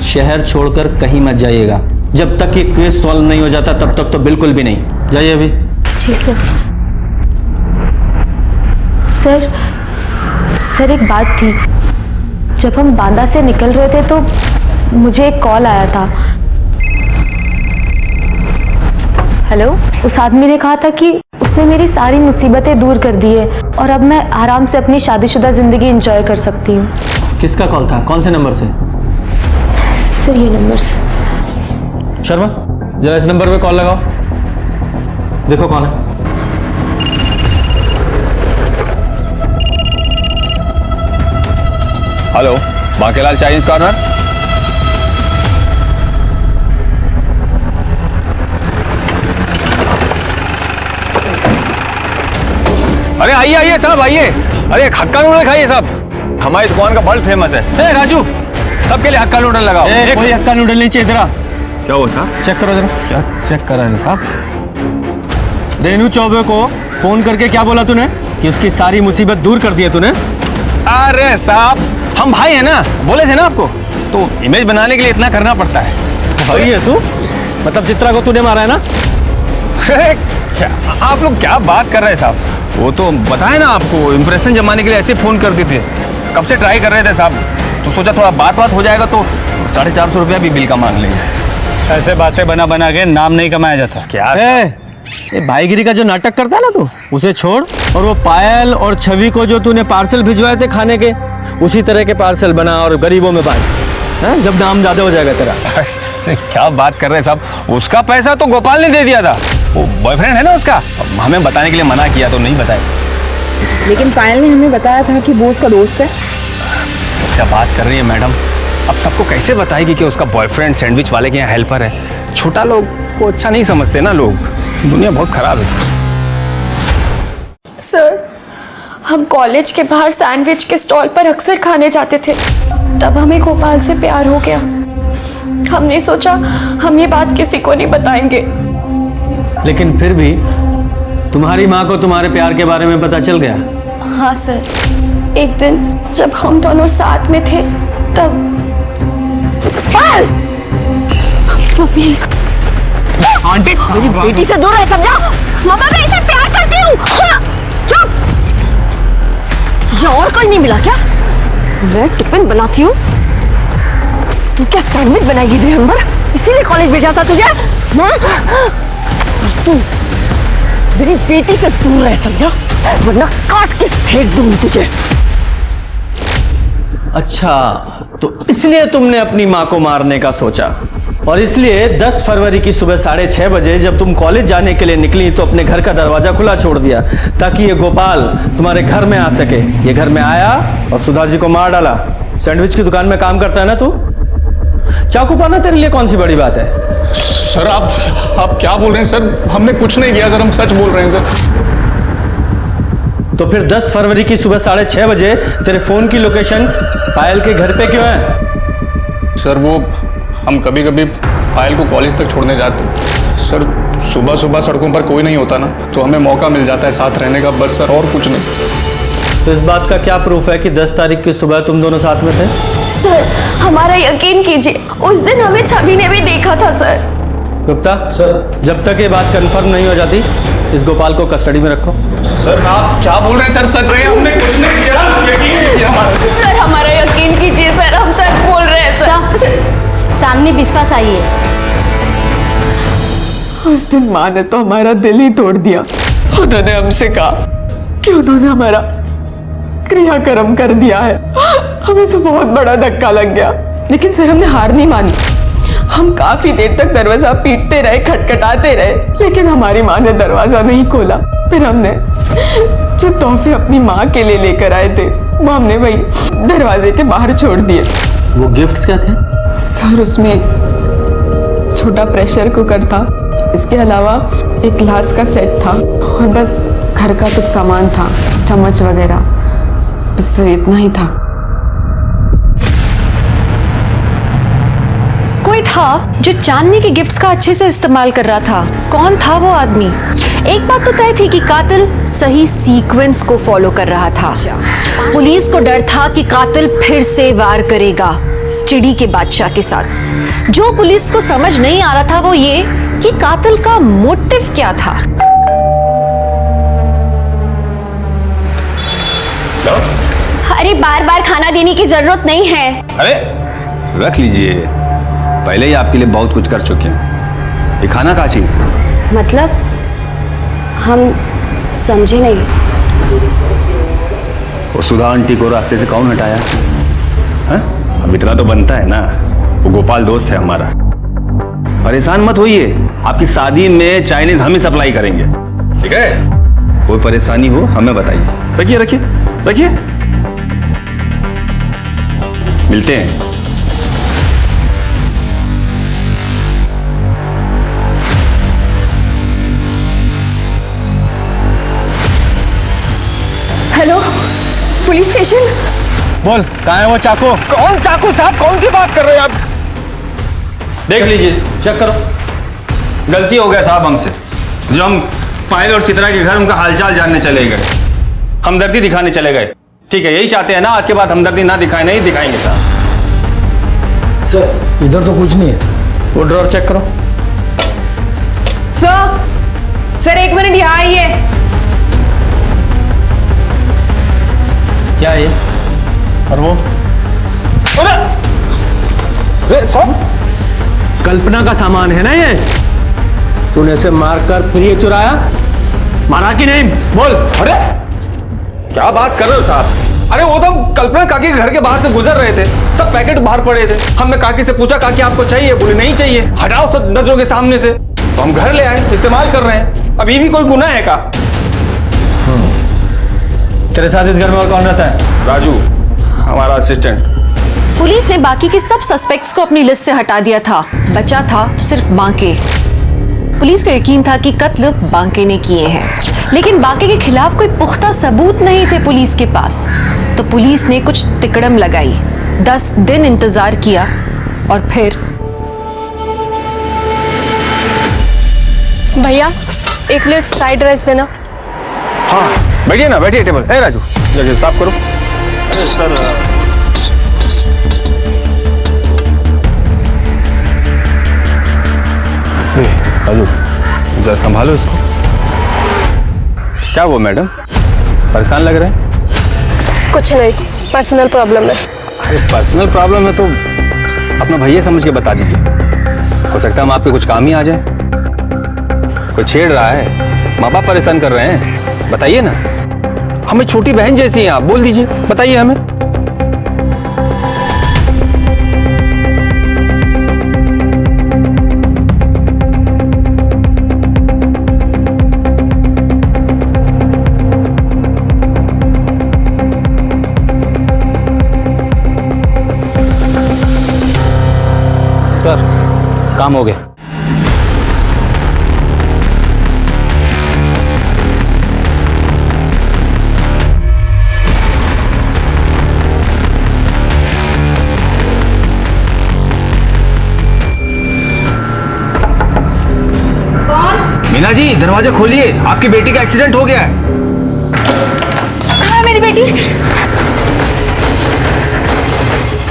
शहर छोड़कर कहीं मत जाइएगा। जब तक ये केस सॉल्व नहीं हो जाता तब तक तो बिल्कुल भी नहीं। जाइए अभी। जी सर। सर, सर एक बात थी। जब हम बांदा से निकल रहे थे तो मुझे एक कॉल आया था। हेलो, उस आदमी ने कहा था कि उसने मेरी सारी मुसीबतें दूर कर दी है और अब मैं आराम से अपनी शादीशुदा जिंदगी एंजॉय कर सकती हूँ। किसका कॉल था? कौन से नंबर से? सर ये नंबर से। शर्मा, जरा इस नंबर पे कॉल लगाओ, देखो कौन है। Hello, Bankelal Chinese corner. अरे आइए आइए साहब आइए। अरे हक्का नूडल खाइए साहब, हमारी दुकान का बहुत फेमस है। ए राजू, सबके लिए हक्का नूडल लगाओ। कोई हक्का नूडल नहीं चाहिए। जरा क्या हुआ साहब? चेक करो जरा। क्या चेक कर रहे हैं साहब? रेनू चौबे को फोन करके क्या बोला तूने कि उसकी सारी मुसीबत दूर कर दी है तूने? अरे साहब, हम भाई हैं ना, बोले थे ना आपको, तो इमेज बनाने के लिए इतना करना पड़ता है। भाई है तू? मतलब चित्रा को तूने मारा है ना? क्या आप लोग क्या बात कर रहे हैं साहब? वो तो बताए ना आपको, इंप्रेशन जमाने के लिए ऐसे फोन करते थे। कब से ट्राई कर रहे थे साहब, तो सोचा थोड़ा बात हो जाएगा तो 450 रुपया भी बिल का मांग लेंगे। ऐसे बातें बना बना के नाम नहीं कमाया जाता। क्या ये भाईगिरी का जो नाटक करता है ना तू, उसे छोड़ और वो पायल और छवि को जो तूने पार्सल भिजवाए थे खाने के, उसी तरह के पार्सल बना और गरीबों में बांट, जब नाम ज्यादा हो जाएगा तेरा। क्या बात कर रहे हैं साहब? उसका पैसा तो गोपाल ने दे दिया था, वो बॉयफ्रेंड है ना उसका। हमें बताने के लिए मना किया तो नहीं बताया। लेकिन पायल ने हमें बताया था कि वो उसका दोस्त है। क्या बात कर रही है मैडम? अब सबको कैसे बताएगी कि उसका बॉयफ्रेंड सैंडविच वाले के यहाँ हेल्पर है? छोटा लोग को अच्छा नहीं समझते ना लोग, दुनिया बहुत खराब है सर, हम कॉलेज के बाहर सैंडविच के स्टॉल पर अक्सर खाने जाते थे। तब हमें गोपाल से प्यार हो गया। हमने सोचा हम ये बात किसी को नहीं बताएंगे। लेकिन फिर भी तुम्हारी माँ को तुम्हारे प्यार के बारे में पता चल गया? हाँ सर, एक दिन जब हम दोनों साथ में थे तब। मम्मी, आंटी मेरी बेटी से दूर है, समझा? मम्मा मैं इसे प्यार करती हूँ। हाँ, कोई नहीं मिला क्या? मैं टिफिन बनाती हूँ, तू क्या सैंडविच बनाएगी दिगंबर? इसीलिए कॉलेज भेजा था तुझे? तू मेरी बेटी से दूर रह, समझा? वरना काट के फेंक दूंगी तुझे। अच्छा, तो इसलिए तुमने अपनी माँ को मारने का सोचा, और इसलिए 10 फरवरी की सुबह 6:30 बजे जब तुम कॉलेज जाने के लिए निकली तो अपने घर का दरवाजा खुला छोड़ दिया ताकि ये गोपाल तुम्हारे घर में आ सके। ये घर में आया और सुधा जी को मार डाला। सैंडविच की दुकान में काम करता है ना तू? चाकू पाना तेरे लिए कौन सी बड़ी बात है? सर आप क्या बोल रहे हैं सर? हमने कुछ नहीं किया सर, हम सच बोल रहे हैं सर। तो फिर 10 फरवरी की सुबह 6:30 बजे तेरे फोन की लोकेशन पायल के घर पे क्यों है? सर वो हम कभी कभी पायल को कॉलेज तक छोड़ने जाते सर। सुबह सुबह सड़कों पर कोई नहीं होता ना, तो हमें मौका मिल जाता है साथ रहने का, बस सर, और कुछ नहीं। तो इस बात का क्या प्रूफ है कि 10 तारीख की सुबह तुम दोनों साथ में थे? सर हमारा यकीन कीजिए, उस दिन हमें छवि ने भी देखा था सर। गुप्ता सर, जब तक ये बात कंफर्म नहीं हो जाती इस गोपाल को कस्टडी में रखो। सर आप क्या बोल रहे हैं सर? सच रहे, हमने कुछ नहीं किया, यकीन कीजिए हमारा। सर हमारा यकीन कीजिए सर, हम सच बोल रहे हैं सर। सामने विश्वास आई है। उस दिन माँ ने तो हमारा दिल ही तोड़ दिया। उन्होंने हमसे कहा कि उन्होंने हमारा क्रियाक्रम कर दिया है। हमें तो बहुत बड़ा धक्का लग गया, लेकिन सर हमने हार नहीं मानी। हम काफी देर तक दरवाजा पीटते रहे, खटखटाते रहे, लेकिन हमारी माँ ने दरवाजा नहीं खोला। फिर हमने जो तोहफे अपनी माँ के लिए लेकर आए थे वो हमने वही दरवाजे के बाहर छोड़ दिए। वो गिफ्ट्स क्या थे? सर उसमें छोटा प्रेशर कुकर था, इसके अलावा एक ग्लास का सेट था और बस घर का कुछ सामान था, चम्मच वगैरह, बस इतना ही था। कोई था जो चांदनी के गिफ्ट्स का अच्छे से इस्तेमाल कर रहा था। कौन था वो आदमी? एक बात तो तय थी कि कातिल सही सीक्वेंस को फॉलो कर रहा था। पुलिस को डर था कि कातिल फिर से वार करेगा चिड़ी के बादशाह के साथ। जो पुलिस को समझ नहीं आ रहा था वो ये कि कातिल का मोटिव क्या था। अरे बार बार खाना देने की जरूरत नहीं है। अरे रख लीजिए, पहले ही आपके लिए बहुत कुछ कर चुके हैं। ये खाना का चीज मतलब हम समझे नहीं। वो सुधा आंटी को रास्ते से कौन हटाया? हाँ? अब इतना तो बनता है ना, वो गोपाल दोस्त है हमारा। परेशान मत होइए, आपकी शादी में चाइनीज हम ही सप्लाई करेंगे, ठीक है? कोई परेशानी हो हमें बताइए। रखिए रखिए रखिए, मिलते हैं। Hello, police station. बोल, कहाँ है वो चाकू? कौन चाकू साहब? कौन सी बात कर रहे हैं आप? देख लीजिए, चेक करो। गलती हो गया साहब हमसे, जो हम पायल और चित्रा के घर उनका हालचाल जानने चले गए, हमदर्दी दिखाने चले गए। ठीक है, यही चाहते हैं ना, आज के बाद हमदर्दी ना दिखाए? नहीं दिखाएंगे साहब। सर इधर तो कुछ नहीं है। वो ड्रॉर चेक करो। सर एक मिनट यहाँ आइए। क्या है ये? और वो? कल्पना का सामान है ना ये? तूने इसे मारकर फिर ये चुराया? मारा कि नहीं? बोल। अरे क्या बात कर रहे हो साहब? अरे वो तो कल्पना काकी के घर के बाहर से गुजर रहे थे, सब पैकेट बाहर पड़े थे। हमने काकी से पूछा, काकी आपको चाहिए? बोले नहीं चाहिए। हटाओ सब नजरों के सामने से। तो हम घर ले आए, इस्तेमाल कर रहे हैं। अभी भी कोई गुनाह है का? तेरे साथ इस घर में और कौन रहता है? राजू, हमारा असिस्टेंट। पुलिस ने बाकी के सब सस्पेक्ट्स को अपनी लिस्ट से हटा दिया था, बचा था सिर्फ बांके। पुलिस को यकीन था कि कत्ल बांके ने किए हैं, लेकिन बांके के खिलाफ कोई पुख्ता सबूत नहीं थे पुलिस के पास। तो पुलिस ने कुछ तिकड़म लगाई, 10 दिन इंतजार किया और फिर भैया 1 प्लेट फ्राइड राइस देना। हाँ बैठिए ना, बैठिए टेबल। ए राजू, जगह साफ करो। सर राजू, जरा संभालो इसको। क्या वो मैडम, परेशान लग रहे हैं? कुछ नहीं, पर्सनल प्रॉब्लम है। अरे पर्सनल प्रॉब्लम है तो अपना भैया समझ के बता दीजिए, हो सकता है हम आपके कुछ काम ही आ जाए। कोई छेड़ रहा है, माँ बाप परेशान कर रहे हैं, बताइए ना। हमें छोटी बहन जैसी हैं आप, बोल दीजिए, बताइए हमें। सर काम हो गया। मीना जी दरवाजा खोलिए, आपकी बेटी का एक्सीडेंट हो गया है। कहाँ है मेरी बेटी?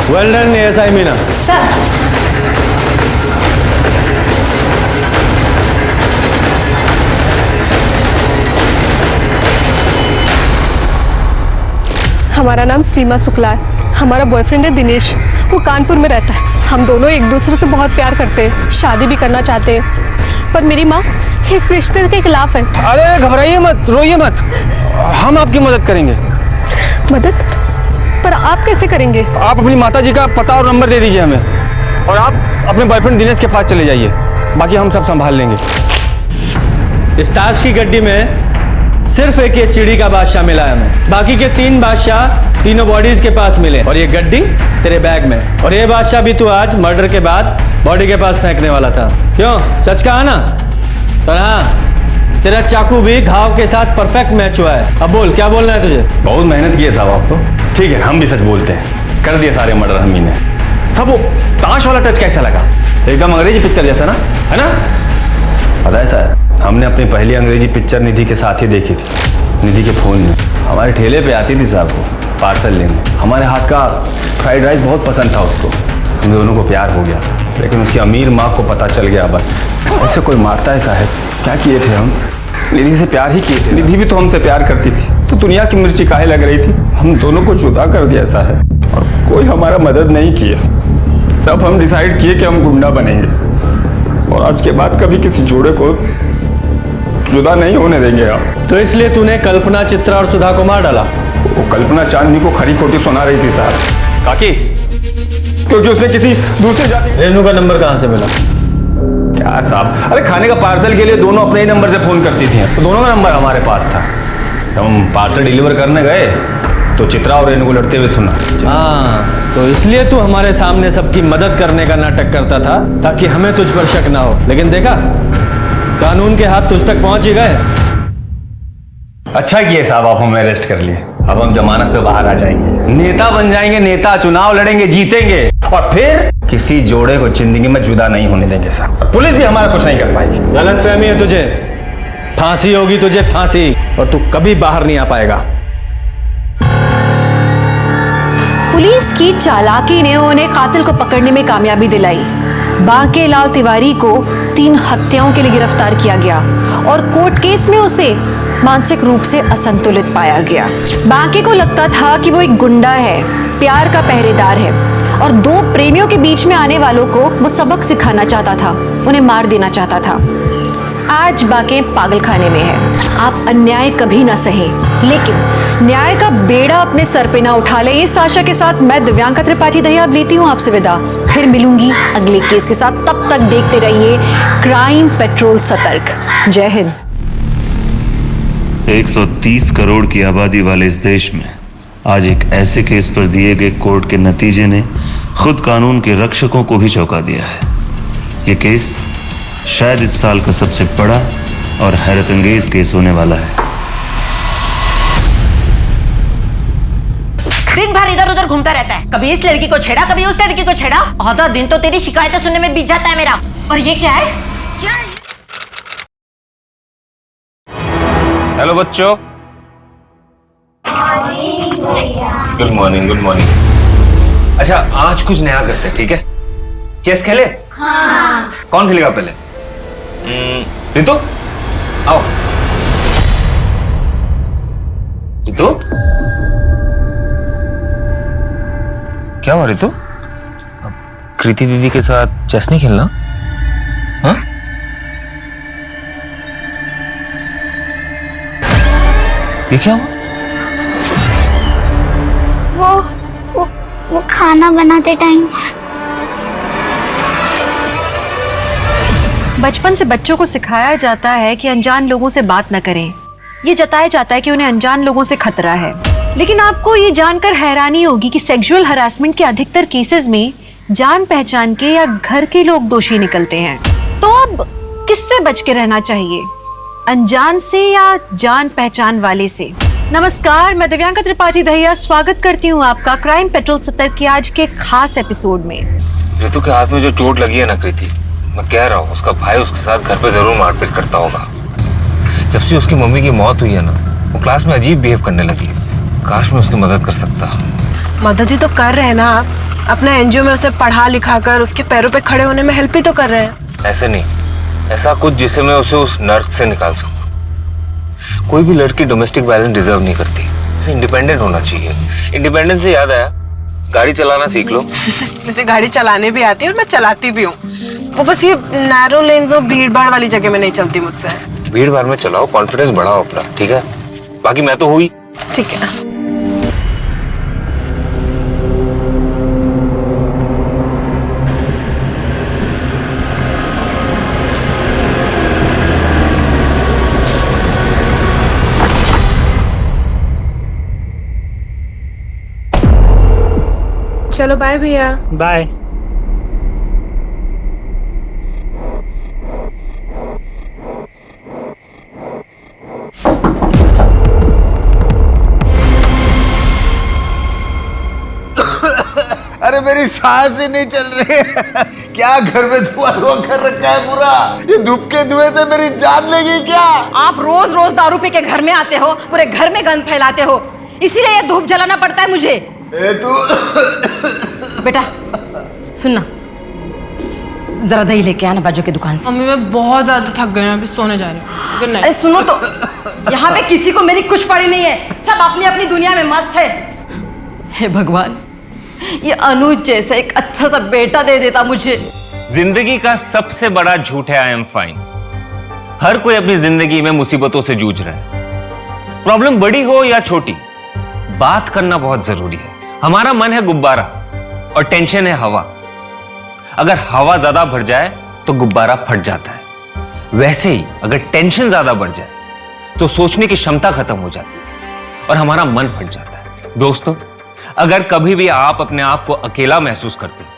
Well done ASI Meena. हमारा नाम सीमा शुक्ला है। हमारा बॉयफ्रेंड है दिनेश, वो कानपुर में रहता है। हम दोनों एक दूसरे से बहुत प्यार करते हैं, शादी भी करना चाहते हैं, पर मेरी माँ इस रिश्ते के खिलाफ है। अरे घबराइए मत, रोइए मत, हम आपकी मदद करेंगे। मदद? पर आप कैसे करेंगे? आप अपनी माता जी का पता और नंबर दे दीजिए हमें, और आप अपने बॉयफ्रेंड दिनेश के पास चले जाइए, बाकी हम सब संभाल लेंगे। इस ताश की गड्डी में सिर्फ एक ये चिड़ी का बादशाह मिला है हमें, बाकी के 3 बादशाह तीनों बॉडीज के पास मिले, और ये गड्डी तेरे बैग में। और ये बादशाह भी तू आज मर्डर के बाद बॉडी के पास फेंकने वाला था। क्यों, सच कहा ना? और हाँ, तेरा चाकू भी घाव के साथ परफेक्ट मैच हुआ है। अब बोल, क्या बोलना है तुझे? बहुत मेहनत की है साहब आप तो। ठीक है, हम भी सच बोलते हैं, कर दिए सारे मर्डर हम ही ने। सब वो ताश वाला टच कैसा लगा? एकदम अंग्रेजी पिक्चर जैसा ना, है ना? पता है सर, हमने अपनी पहली अंग्रेजी पिक्चर निधि के साथ ही देखी थी, निधि के फोन में। हमारे ठेले पे आती थी साहब को पार्सल लेने। हमारे हाथ का फ्राइड राइस बहुत पसंद था उसको। हम दोनों को प्यार हो गया, लेकिन उसकी अमीर माँ को पता चल गया। बस ऐसे कोई मारता है साहब? क्या किए थे हम? निधि से प्यार ही किए थे। निधि भी तो हमसे प्यार करती थी, तो दुनिया की मिर्ची काहे लग रही थी? हम दोनों को जुदा कर दिया साहब, और कोई हमारा मदद नहीं किया। तब हम डिसाइड किए कि हम गुंडा बनेंगे, और आज के बाद कभी किसी जोड़े को जुदा नहीं होने देंगे आप। तो इसलिए तूने कल्पना, चित्रा और सुधा को मार डाला? वो कल्पना चांदनी को खरी खोटी सुना रही थी साहब। काकी, क्योंकि उसने किसी दूसरे जाति। रेनू का नंबर कहाँ से मिला? क्या साहब, अरे खाने का पार्सल के लिए दोनों अपने ही नंबर से फोन करती थी, तो दोनों का नंबर हमारे पास था। जब हम पार्सल डिलीवर करने गए तो चित्रा और रेनू को लड़ते हुए सुना। हाँ, तो इसलिए तू हमारे सामने सबकी मदद करने का नाटक करता था, ताकि हमें तुझ पर शक ना हो। लेकिन देखा, कानून के हाथ तुझ तक पहुंच ही गए। अच्छा किए साहब, आप हमें अरेस्ट कर लिए। अब हम जमानत पे बाहर आ जाएंगे, नेता बन जाएंगे, नेता, चुनाव लड़ेंगे, जीतेंगे, और फिर किसी जोड़े को जिंदगी में जुदा नहीं होने देंगे साहब। पुलिस भी हमारा कुछ नहीं कर पाएगी। गलतफहमी है तुझे, फांसी होगी तुझे, फांसी, और तू कभी बाहर नहीं आ पाएगा। पुलिस की चालाकी ने उन्हें कातिल को पकड़ने में कामयाबी दिलाई। बांके लाल तिवारी को 3 हत्याओं के लिए गिरफ्तार किया गया, और कोर्ट केस में उसे मानसिक रूप से असंतुलित पाया गया। बांके को लगता था कि वो एक गुंडा है, प्यार का पहरेदार है, और 2 प्रेमियों के बीच में आने वालों को वो सबक सिखाना चाहता था, उन्हें मार देना चाहता था। आज बांके पागलखाने में है। आप अन्याय कभी ना सहें, लेकिन न्याय का बेड़ा अपने सर पे ना उठा ले। इस आशा के साथ मैं दिव्यांका त्रिपाठी दहिया लेती हूँ आपसे विदा। फिर मिलूंगी अगले केस के साथ, तब तक देखते रहिए क्राइम पेट्रोल सतर्क। जय हिंद। 130 करोड़ की आबादी वाले इस देश में आज एक ऐसे केस पर दिए गए कोर्ट के नतीजे ने खुद कानून के रक्षकों को भी चौंका दिया है। ये केस शायद इस साल का सबसे बड़ा और हैरतअंगेज केस होने वाला है। दिन भर इधर उधर घूमता रहता है, कभी इस लड़की को छेड़ा, कभी उस लड़की को छेड़ा। आधा दिन तो तेरी शिकायतें सुनने में बीत जाता है मेरा। और ये क्या है? क्या है? हेलो बच्चों। Good morning, good morning. अच्छा, आज कुछ नया करते हैं, ठीक है? चेस खेले? हाँ। कौन खेलेगा पहले? रितु, आओ। रितु, क्या हो रही तू? कृति दीदी के साथ चेस नहीं खेलना? हाँ? ये क्या हुआ? वो खाना बनाते टाइम। बचपन से बच्चों को सिखाया जाता है कि अनजान लोगों से बात न करें। ये जताया जाता है कि उन्हें अनजान लोगों से खतरा है। लेकिन आपको ये जानकर हैरानी होगी कि सेक्सुअल हरासमेंट के अधिकतर केसेस में जान पहचान के या घर के लोग दोषी निकलते हैं। तो अब किससे बच के रहना चाहिए, अनजान से या जान पहचान वाले से? नमस्कार, मैं दिव्यांका त्रिपाठी दहिया स्वागत करती हूँ आपका क्राइम पेट्रोल 70 के आज के खास एपिसोड में। ऋतु के हाथ में जो चोट लगी है ना कृति, मैं कह रहा हूँ उसका भाई उसके साथ घर पे जरूर मारपीट करता होगा। जब से उसकी मम्मी की मौत हुई है ना, वो क्लास में अजीब बिहेव करने लगी। काश मैं उसकी मदद कर सकता। मदद ही तो कर रहे हैं ना आप। अपने एनजीओ में उसे पढ़ा लिखा कर उसके पैरों पे खड़े होने में हेल्प ही तो कर रहे हैं। ऐसे नहीं, ऐसा कुछ जिससे मैं उसे उस नर्क से निकाल सकूं। कोई भी लड़की डोमेस्टिक वायलेंस डिजर्व नहीं करती। उसे इंडिपेंडेंट होना चाहिए। इंडिपेंडेंस से याद आया, गाड़ी चलाना सीख लो। मुझे गाड़ी चलाने भी आती है और मैं चलाती भी हूँ। वो बस ये नैरो लेन्स और भीड़ भाड़ वाली जगह में नहीं चलती मुझसे। भीड़ भाड़ में चलाओ, कॉन्फिडेंस बढ़ाओ अपना, ठीक है? बाकी मैं तो हुई। ठीक है। चलो बाय भैया। बाय। अरे मेरी सांस ही नहीं चल रही है। क्या घर में धुआं कर रखा है पूरा? ये धूप के धुएं से मेरी जान लेगी क्या? आप रोज रोज दारू पी के घर में आते हो, पूरे घर में गंद फैलाते हो, इसीलिए ये धूप जलाना पड़ता है मुझे। तू बेटा सुनना, जरा दही लेके आना बाजू की दुकान से। मम्मी मैं बहुत ज्यादा थक गई हूँ, अभी सोने जा रही हूँ। Good night. अरे सुनो तो, यहाँ पे किसी को मेरी कुछ पड़ी नहीं है, सब अपनी अपनी दुनिया में मस्त है। हे भगवान, ये अनुज जैसा एक अच्छा सा बेटा दे देता मुझे। जिंदगी का सबसे बड़ा झूठ है आई एम फाइन। हर कोई अपनी जिंदगी में मुसीबतों से जूझ रहा है। प्रॉब्लम बड़ी हो या छोटी, बात करना बहुत जरूरी है। हमारा मन है गुब्बारा और टेंशन है हवा। अगर हवा ज्यादा भर जाए तो गुब्बारा फट जाता है। वैसे ही अगर टेंशन ज्यादा बढ़ जाए तो सोचने की क्षमता खत्म हो जाती है और हमारा मन फट जाता है। दोस्तों, अगर कभी भी आप अपने आप को अकेला महसूस करते हैं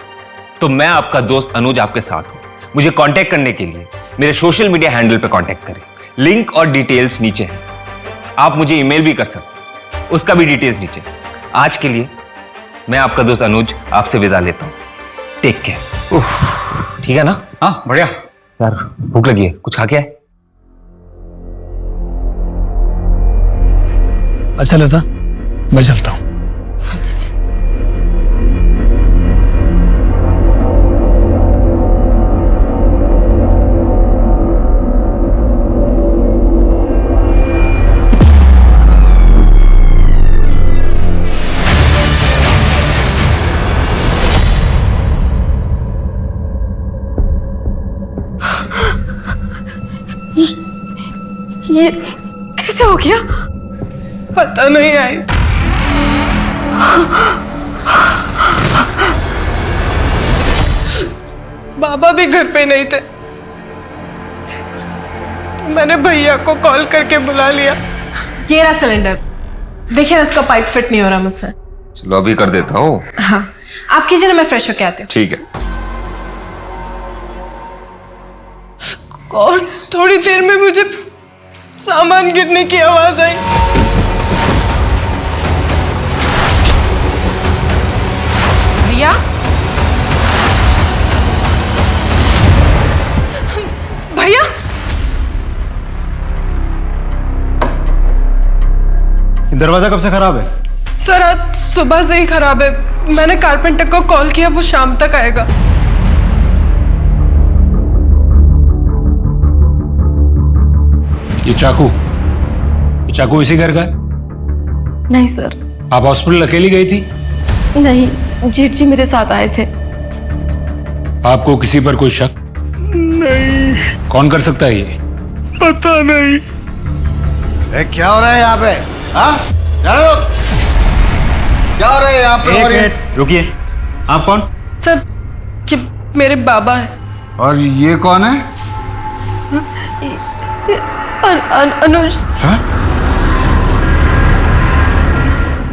तो मैं आपका दोस्त अनुज आपके साथ हूं। मुझे कांटेक्ट करने के लिए मेरे सोशल मीडिया हैंडल पर कांटेक्ट करें। लिंक और डिटेल्स नीचे है। आप मुझे ईमेल भी कर सकते हैं, उसका भी डिटेल्स नीचे। आज के लिए मैं आपका दोस्त अनुज आपसे विदा लेता हूं। Take care. ठीक है ना? हाँ बढ़िया। यार भूख लगी है, कुछ खा के आए? अच्छा लता, मैं चलता हूं। ये कैसे हो गया? पता नहीं आई। बाबा भी घर पे नहीं थे। मैंने भैया को कॉल करके बुला लिया। ये रहा सिलेंडर, देखिए ना इसका पाइप फिट नहीं हो रहा मुझसे। चलो अभी कर देता हूँ। हाँ आप कीजिए ना, मैं फ्रेश होके आती हूँ। ठीक है। और थोड़ी देर में मुझे सामान गिरने की आवाज आई। भैया, भैया, दरवाजा कब से खराब है? सर आज सुबह से ही खराब है। मैंने कारपेंटर को कॉल किया, वो शाम तक आएगा। ये चाकू इसी घर का है? नहीं सर। आप हॉस्पिटल अकेली गई थी? नहीं, जेठ जी मेरे साथ आए थे। आपको किसी पर कोई शक? नहीं। कौन कर सकता है ये? पता नहीं। क्या हो रहा है यहाँ पे? हाँ? क्या हो रहा है यहाँ पे? एक मिनट रुकिए, आप कौन? सर ये मेरे बाबा हैं। और ये कौन है? अनुज। हाँ?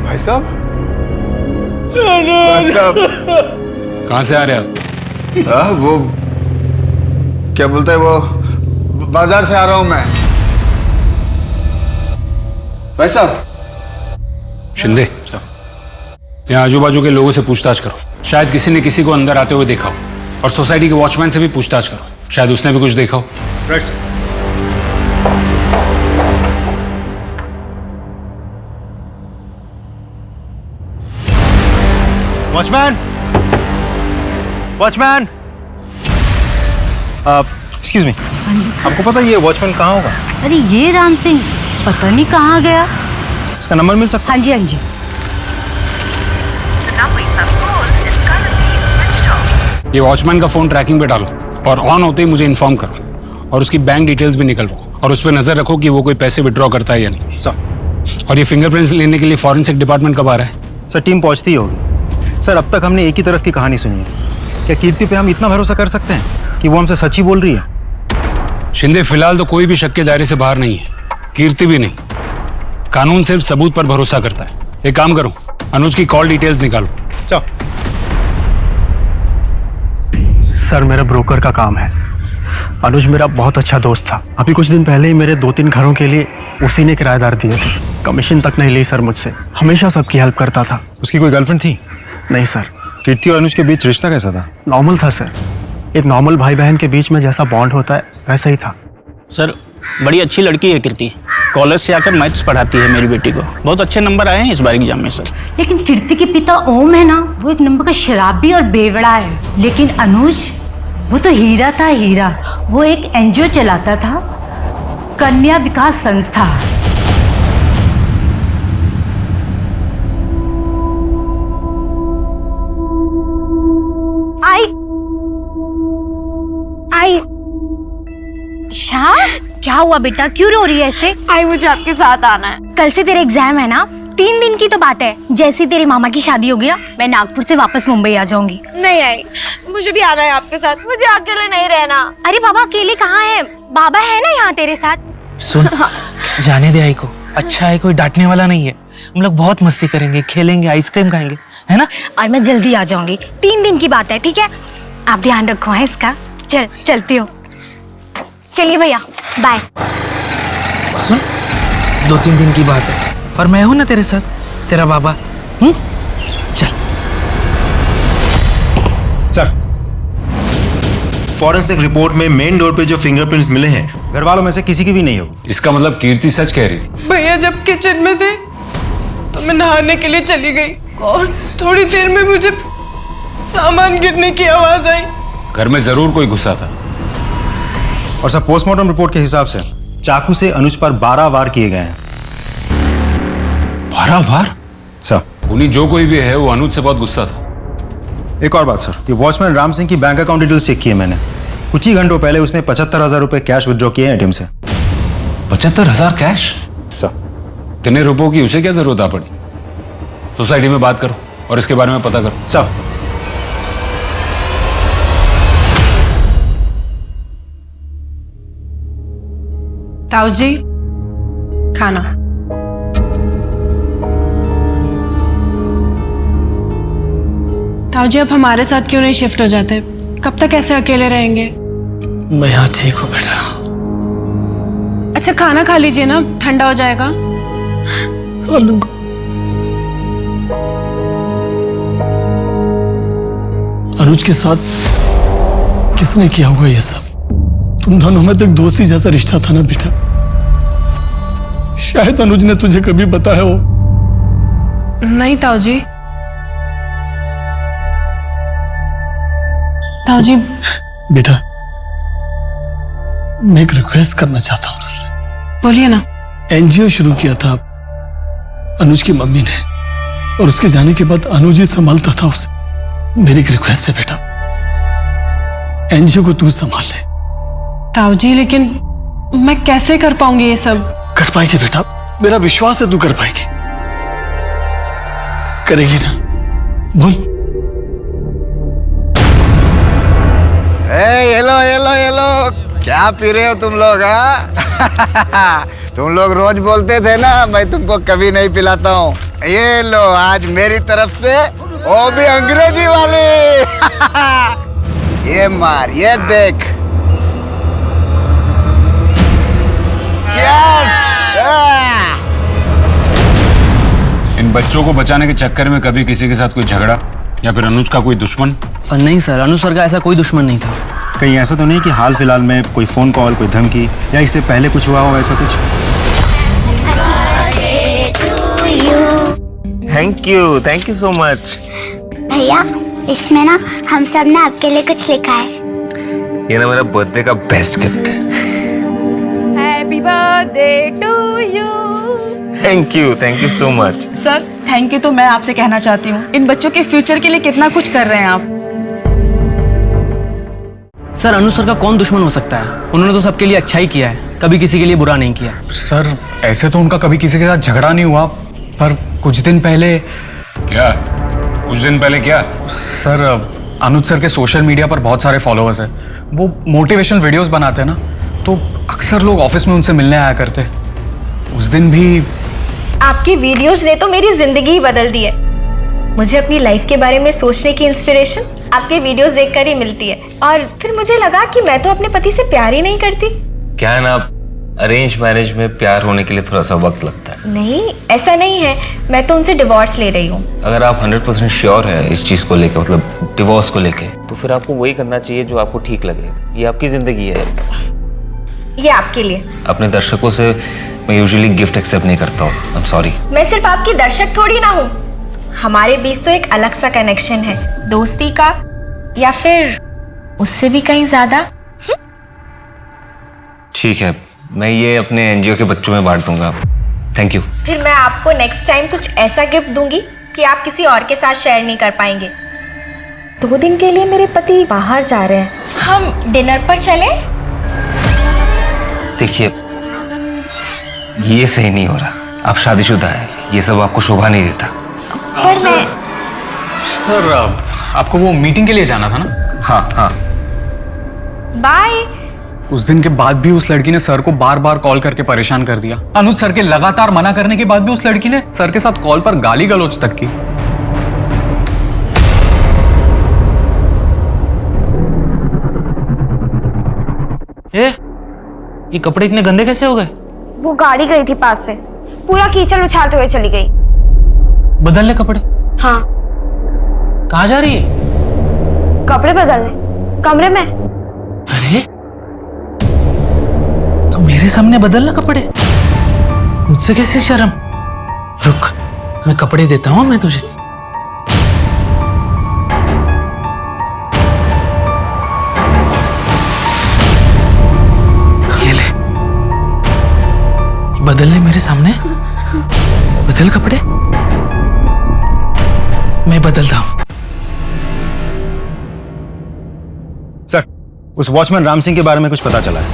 भाई साहब? भाई साहब कहाँ से आ रहे हैं आप? वो क्या बोलते हैं, वो बाजार से आ रहा हूं मैं। भाई साहब। शिंदे, यहाँ आजू बाजू के लोगों से पूछताछ करो, शायद किसी ने किसी को अंदर आते हुए देखा हो। और सोसाइटी के वॉचमैन से भी पूछताछ करो, शायद उसने भी कुछ देखा हो। Right sir. Watchman, watchman, excuse me, आपको पता है ये वॉचमैन कहाँ होगा? अरे ये राम सिंह पता नहीं कहाँ गया। इसका नंबर मिल सकता? हाँ जी, हाँ जी। ये वॉचमैन का फोन ट्रैकिंग पे डालो और ऑन होते ही मुझे इन्फॉर्म करो, और उसकी बैंक डिटेल्स भी निकलवाओ, और उस पर नजर रखो कि वो कोई पैसे विड्रॉ करता है या नहीं। सर। और ये फिंगरप्रिंट्स लेने के लिए फॉरेंसिक डिपार्टमेंट कब आ रहा है? सर टीम पहुंचती होगी। सर अब तक हमने एक ही तरफ की कहानी सुनी है, क्या कीर्ति पे हम इतना भरोसा कर सकते हैं कि वो हमसे सच ही बोल रही है? शिंदे, फिलहाल तो कोई भी शक के दायरे से बाहर नहीं है, कीर्ति भी नहीं। कानून सिर्फ सबूत पर भरोसा करता है। एक काम करो, अनुज की कॉल डिटेल्स निकालो। सर मेरा ब्रोकर का काम है। अनुज मेरा बहुत अच्छा दोस्त था। अभी कुछ दिन पहले ही मेरे 2-3 घरों के लिए उसी ने किराएदार दिए थे। कमीशन तक नहीं ली सर मुझसे, हमेशा सबकी हेल्प करता था। उसकी कोई गर्लफ्रेंड थी? नहीं सर। कीर्ति और अनुज के बीच रिश्ता कैसा था? नॉर्मल था सर, एक नॉर्मल भाई बहन के बीच में जैसा बॉन्ड होता है वैसा ही था। सर बड़ी अच्छी लड़की है कीर्ति, कॉलेज से आकर मैथ्स पढ़ाती है मेरी बेटी को। बहुत अच्छे नंबर आए हैं इस बार एग्जाम में सर। लेकिन कीर्ति के पिता ओम है ना, वो एक नंबर का शराबी और बेवड़ा है। लेकिन अनुज, वो तो हीरा था, हीरा। वो एक एनजीओ चलाता था, कन्या विकास संस्था। आई शाह, क्या हुआ बेटा, क्यों रो रही है ऐसे? आई मुझे आपके साथ आना है। कल से तेरा एग्जाम है ना, 3 दिन की तो बात है। जैसे तेरे मामा की शादी होगी ना, मैं नागपुर से वापस मुंबई आ जाऊंगी। नहीं आई, मुझे भी आना है आपके साथ, मुझे अकेले नहीं रहना। अरे बाबा अकेले कहाँ है, बाबा है ना यहाँ तेरे साथ। सुन, जाने दे आई को, अच्छा है, कोई डांटने वाला नहीं है। हम लोग बहुत मस्ती करेंगे, खेलेंगे, आइसक्रीम खाएंगे, है ना? और मैं जल्दी आ जाऊंगी, 3 दिन की बात है, ठीक है? आप ध्यान रखो है इसका। चलती हो। चलिए भैया, बाय। सुन, 2-3 दिन की बात है, और मैं हूं ना तेरे साथ, तेरा बाबा। चल चल। फॉरेंसिक रिपोर्ट में मेन डोर पे जो फिंगरप्रिंट्स मिले हैं, घर वालों में से किसी की भी नहीं होगी। इसका मतलब कीर्ति सच कह रही थी। भैया जब किचन में थे तो मैं नहाने के लिए चली गई, और थोड़ी देर में मुझे सामान गिरने की आवाज आई। घर में जरूर कोई घुसा था। और सब पोस्टमार्टम रिपोर्ट के हिसाब से चाकू से अनुज पर 12 वार किए गए हैं। 12 वार? सर उन्हीं जो कोई भी है वो अनुज से बहुत गुस्सा था। एक और बात सर, ये वॉचमैन राम सिंह की बैंक अकाउंट डिटेल्स चेक की है मैंने। कुछ ही घंटों पहले उसने 75,000 रुपए कैश विड्रॉ किए हैं एटीएम से। 75,000 कैश? सर इतने रुपयों की उसे क्या जरूरत आ पड़ी? सोसाइटी में बात करो और इसके बारे में पता करो। सर ताऊ जी, खाना। ताऊ जी, आप हमारे साथ क्यों नहीं शिफ्ट हो जाते? कब तक ऐसे अकेले रहेंगे? मैं यहाँ ठीक हूँ बेटा। अच्छा खाना खा लीजिए ना, ठंडा हो जाएगा। खा लूंगा। अनुज के साथ किसने किया होगा ये सब? तुम दोनों में तो एक दोस्ती जैसा रिश्ता था ना बेटा। शायद अनुज ने तुझे कभी बताया हो। नहीं ताऊ जी। ताऊ जी बेटा, मैं एक रिक्वेस्ट करना चाहता हूं तुझसे। बोलिए ना। एनजीओ शुरू किया था अनुज की मम्मी ने, और उसके जाने के बाद अनुज ही संभालता था उसे। मेरी एक रिक्वेस्ट है बेटा, एनजीओ को तू संभाल ले। ताऊ जी लेकिन मैं कैसे कर पाऊंगी ये सब? कर पाएगी बेटा, मेरा विश्वास है तू कर पाएगी। करेगी ना? बोल। ये लो क्या पी रहे हो तुम लोग? हाँ तुम लोग रोज बोलते थे ना मैं तुमको कभी नहीं पिलाता हूँ। ये लो आज मेरी तरफ से, वो भी अंग्रेजी वाली। ये मार, ये देख। इन बच्चों को बचाने के चक्कर में कभी किसी के साथ कोई झगड़ा या फिर अनुज का कोई दुश्मन? नहीं सर, अनुज सर का ऐसा कोई दुश्मन नहीं था। कहीं ऐसा तो नहीं कि हाल फिलहाल में कोई फोन कॉल, कोई धमकी या इससे पहले कुछ हुआ हो ऐसा कुछ? Thank you so much. भैया इसमें ना हम सब ने आपके लिए कुछ लिखा है। ये ना मेरा बर्थडे का बेस्ट गिफ्ट है। Happy birthday to you. Thank you so much. Sir thank you तो मैं आपसे कहना चाहती हूँ, इन बच्चों के फ्यूचर के लिए कितना कुछ कर रहे हैं आप। सर अनुज सर का कौन दुश्मन हो सकता है? उन्होंने तो सबके लिए अच्छा ही किया है, कभी किसी के लिए बुरा नहीं किया। सर ऐसे तो उनका कभी किसी के साथ झगड़ा नहीं हुआ, पर कुछ दिन पहले। क्या कुछ दिन पहले क्या? सर अनुज सर के सोशल मीडिया पर बहुत सारे फॉलोअर्स हैं, वो मोटिवेशनल वीडियोस बनाते हैं ना, तो अक्सर लोग ऑफिस में उनसे मिलने आया करते। उस दिन भी आपकी वीडियोस ने तो मेरी जिंदगी ही बदल दी है। मुझे अपनी लाइफ के बारे में सोचने की इंस्पिरेशन आपके वीडियोस देखकर ही मिलती है। और फिर मुझे लगा कि मैं तो अपने पति से प्यार ही नहीं करती। क्या है ना, अरेंज मैरिज में प्यार होने के लिए थोड़ा सा वक्त लगता है। नहीं ऐसा नहीं है, मैं तो उनसे डिवोर्स ले रही हूँ। अगर आप 100% श्योर है इस चीज को लेकर, मतलब डिवोर्स को लेकर, तो फिर आपको वही करना चाहिए जो आपको ठीक लगे। ये आपकी जिंदगी है। ये आपके लिए। अपने दर्शकों से मैं यूजुअली गिफ्ट एक्सेप्ट नहीं करता हूँ। I am sorry. मैं सिर्फ आपकी दर्शक थोड़ी ना हूँ, हमारे बीच तो एक अलग सा कनेक्शन है, दोस्ती का या फिर उससे भी कहीं ज्यादा। ठीक है, मैं ये अपने एनजीओ के बच्चों में बांट दूंगा। Thank you. फिर मैं आपको नेक्स्ट टाइम कुछ ऐसा गिफ्ट दूंगी कि आप किसी और के साथ शेयर नहीं कर पाएंगे। 2 दिन के लिए मेरे पति बाहर जा रहे हैं, हम डिनर पर चले? देखिए ये सही नहीं हो रहा, आप शादीशुदा है, ये सब आपको शोभा नहीं देता। पर मैं सर आपको वो मीटिंग के लिए जाना था ना? हाँ। बाय। उस दिन के बाद भी उस लड़की ने सर को बार बार कॉल करके परेशान कर दिया। अनुज सर के लगातार मना करने के बाद भी उस लड़की ने सर के साथ कॉल पर गाली गलौज तक की। ये कपड़े इतने गंदे कैसे हो गए? वो गाड़ी गई थी पास से, पूरा कीचड़ उछालते हुए चली गई। बदल ले कपड़े। हाँ। कहाँ जा रही है? कपड़े बदलने, कमरे में। अरे तो मेरे सामने बदलना कपड़े? मुझसे कैसे शर्म? रुक, मैं कपड़े देता हूँ मैं तुझे। ये ले, बदल ले मेरे सामने। बदल कपड़े, मैं बदलता हूँ। सर उस वॉचमैन राम सिंह के बारे में कुछ पता चला है।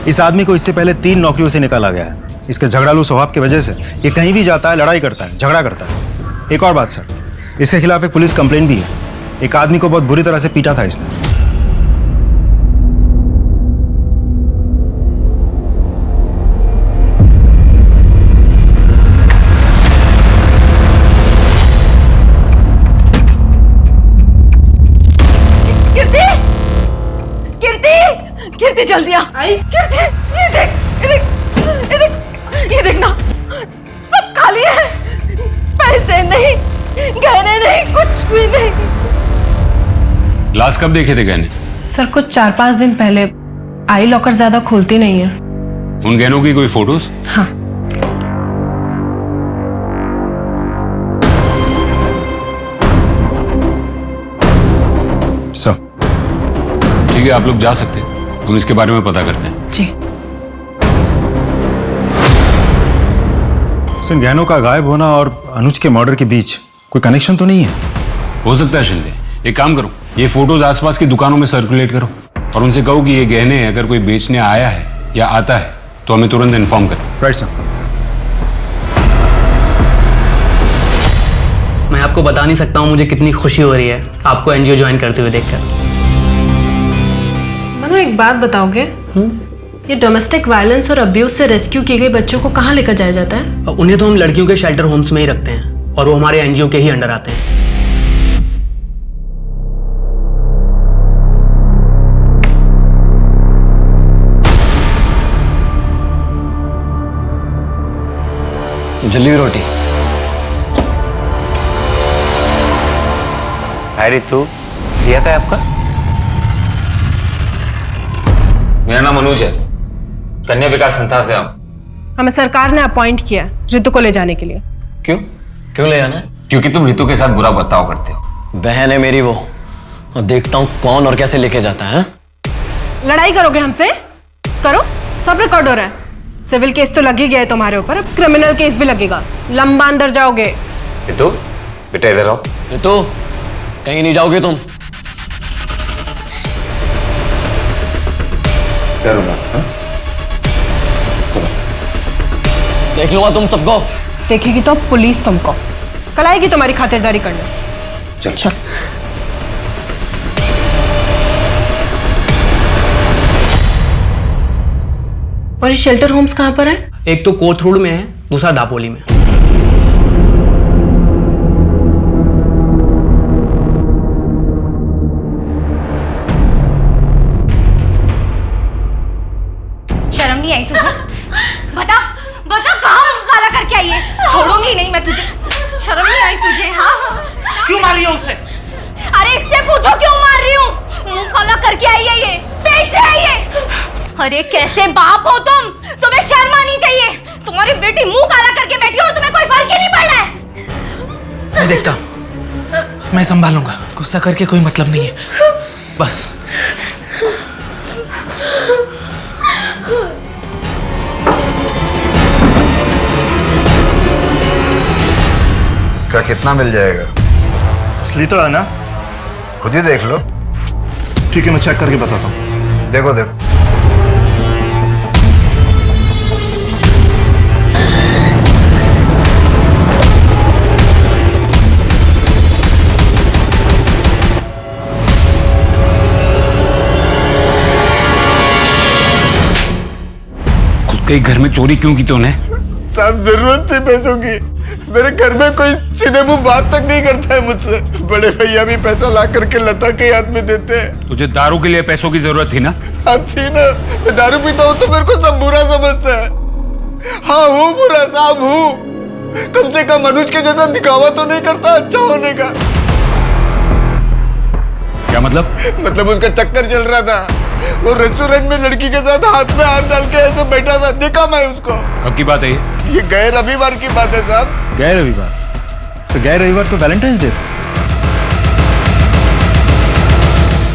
इस आदमी को इससे पहले 3 नौकरियों से निकाला गया है। इसके झगड़ालू स्वभाव की वजह से ये कहीं भी जाता है, लड़ाई करता है, झगड़ा करता है। एक और बात सर, इसके खिलाफ एक पुलिस कंप्लेंट भी है। एक आदमी को बहुत बुरी तरह से पीटा था इसने। कीर्ति जल्दी आ। कीर्ति ये देख, ये देख ना, सब खाली है, पैसे नहीं, गहने नहीं, कुछ भी नहीं। लास्ट कब देखे थे गहने? सर कुछ 4-5 दिन पहले। आई लॉकर ज्यादा खुलती नहीं है। उन गहनों की कोई फोटोज? हाँ। सर ठीक है, आप लोग जा सकते हैं, पुलिस के बारे में पता करते हैं। जी। सर गहनों का गायब होना और अनुज के मर्डर के बीच कोई कनेक्शन तो नहीं है? हो सकता है शिंदे। एक काम करो, ये फोटोज आसपास की दुकानों में सर्कुलेट करो और उनसे कहो कि ये गहने अगर कोई बेचने आया है या आता है तो हमें तुरंत इन्फॉर्म करें। Right sir. मैं आपको बता नहीं सकता हूँ मुझे कितनी खुशी हो रही है आपको एनजीओ ज्वाइन करते हुए देखकर। मनु, एक बात बताओगे? ये डोमेस्टिक वायलेंस और अब्यूज से रेस्क्यू किए गए बच्चों को कहाँ लेकर जाया जाता है? उन्हें तो हम लड़कियों के शेल्टर होम्स में ही रखते हैं और वो हमारे एनजीओ के ही अंडर आते हैं। जली हुई रोटी। हाय रितु, क्या है आपका? मेरा नाम अनुज है, कन्या विकास संस्था से हूं। हमें सरकार ने अपॉइंट किया रितु को ले जाने के लिए। क्यों? क्यों ले आना? क्योंकि तुम रितु के साथ बुरा बर्ताव करते हो। बहन है मेरी वो, और देखता हूँ कौन और कैसे लेके जाता है। लड़ाई करोगे हमसे? करो, सब रिकॉर्ड हो रहा है। सिविल केस तो लग ही गया है तुम्हारे ऊपर, अब क्रिमिनल केस भी लगेगा, लंबा अंदर जाओगे। रितु, बेटा इधर आओ। रितु, कहीं नहीं जाओगे तुम। करूंगा, हाँ? देख लूंगा तुम सबको। देखेगी तो पुलिस तुमको, कल आएगी तुम्हारी खातिरदारी करने। चल चल। और ये शेल्टर होम्स कहाँ पर है? एक तो कोथरूड में है, दूसरा दापोली में। शर्म नहीं आई तुझे? बता बता, कहाँ मुंह काला करके आई है? छोड़ूंगी नहीं मैं तुझे। शर्म नहीं आई तुझे? हाँ, क्यों मार रही हो उससे? अरे इससे पूछो क्यों मार रही हूँ? मुंह काला करके आई है ये, पेट से आई है। अरे कैसे बाप हो तुम? तुम्हें शर्म आनी चाहिए। तुम्हारी बेटी मुंह काला करके बैठी है और तुम्हें कोई फर्क ही नहीं पड़ रहा है। मैं देखता हूँ, मैं संभालूंगा। गुस्सा करके कोई मतलब नहीं है, बस। इसका कितना मिल जाएगा? असली तो है ना? खुद ही देख लो। ठीक है, मैं चेक करके बताता हूँ। देखो देखो। खुद के घर में चोरी क्यों की तूने? साहब, जरूरत थी पैसों की। मेरे घर में कोई सीधे मुंह बात तक नहीं करता है मुझसे। बड़े भैया भी पैसा ला करके लता के हाथ में देते हैं। तुझे दारू के लिए पैसों की जरूरत थी ना? हाँ थी ना। मैं दारू पीता हूँ तो मेरे को सब बुरा समझता है। हाँ हूँ बुरा साहब, हूँ। कम से कम अनुज के जैसा दिखावा तो नहीं करता अच्छा होने का। क्या मतलब? मतलब उसका चक्कर चल रहा था। वो रेस्टोरेंट में लड़की के साथ हाथ में हाथ डाल के ऐसे बैठा था, देखा मैं उसको। कब की बात है ये गए रविवार की बात है साहब। गए रविवार? तो गए रविवार तो वैलेंटाइंस डे।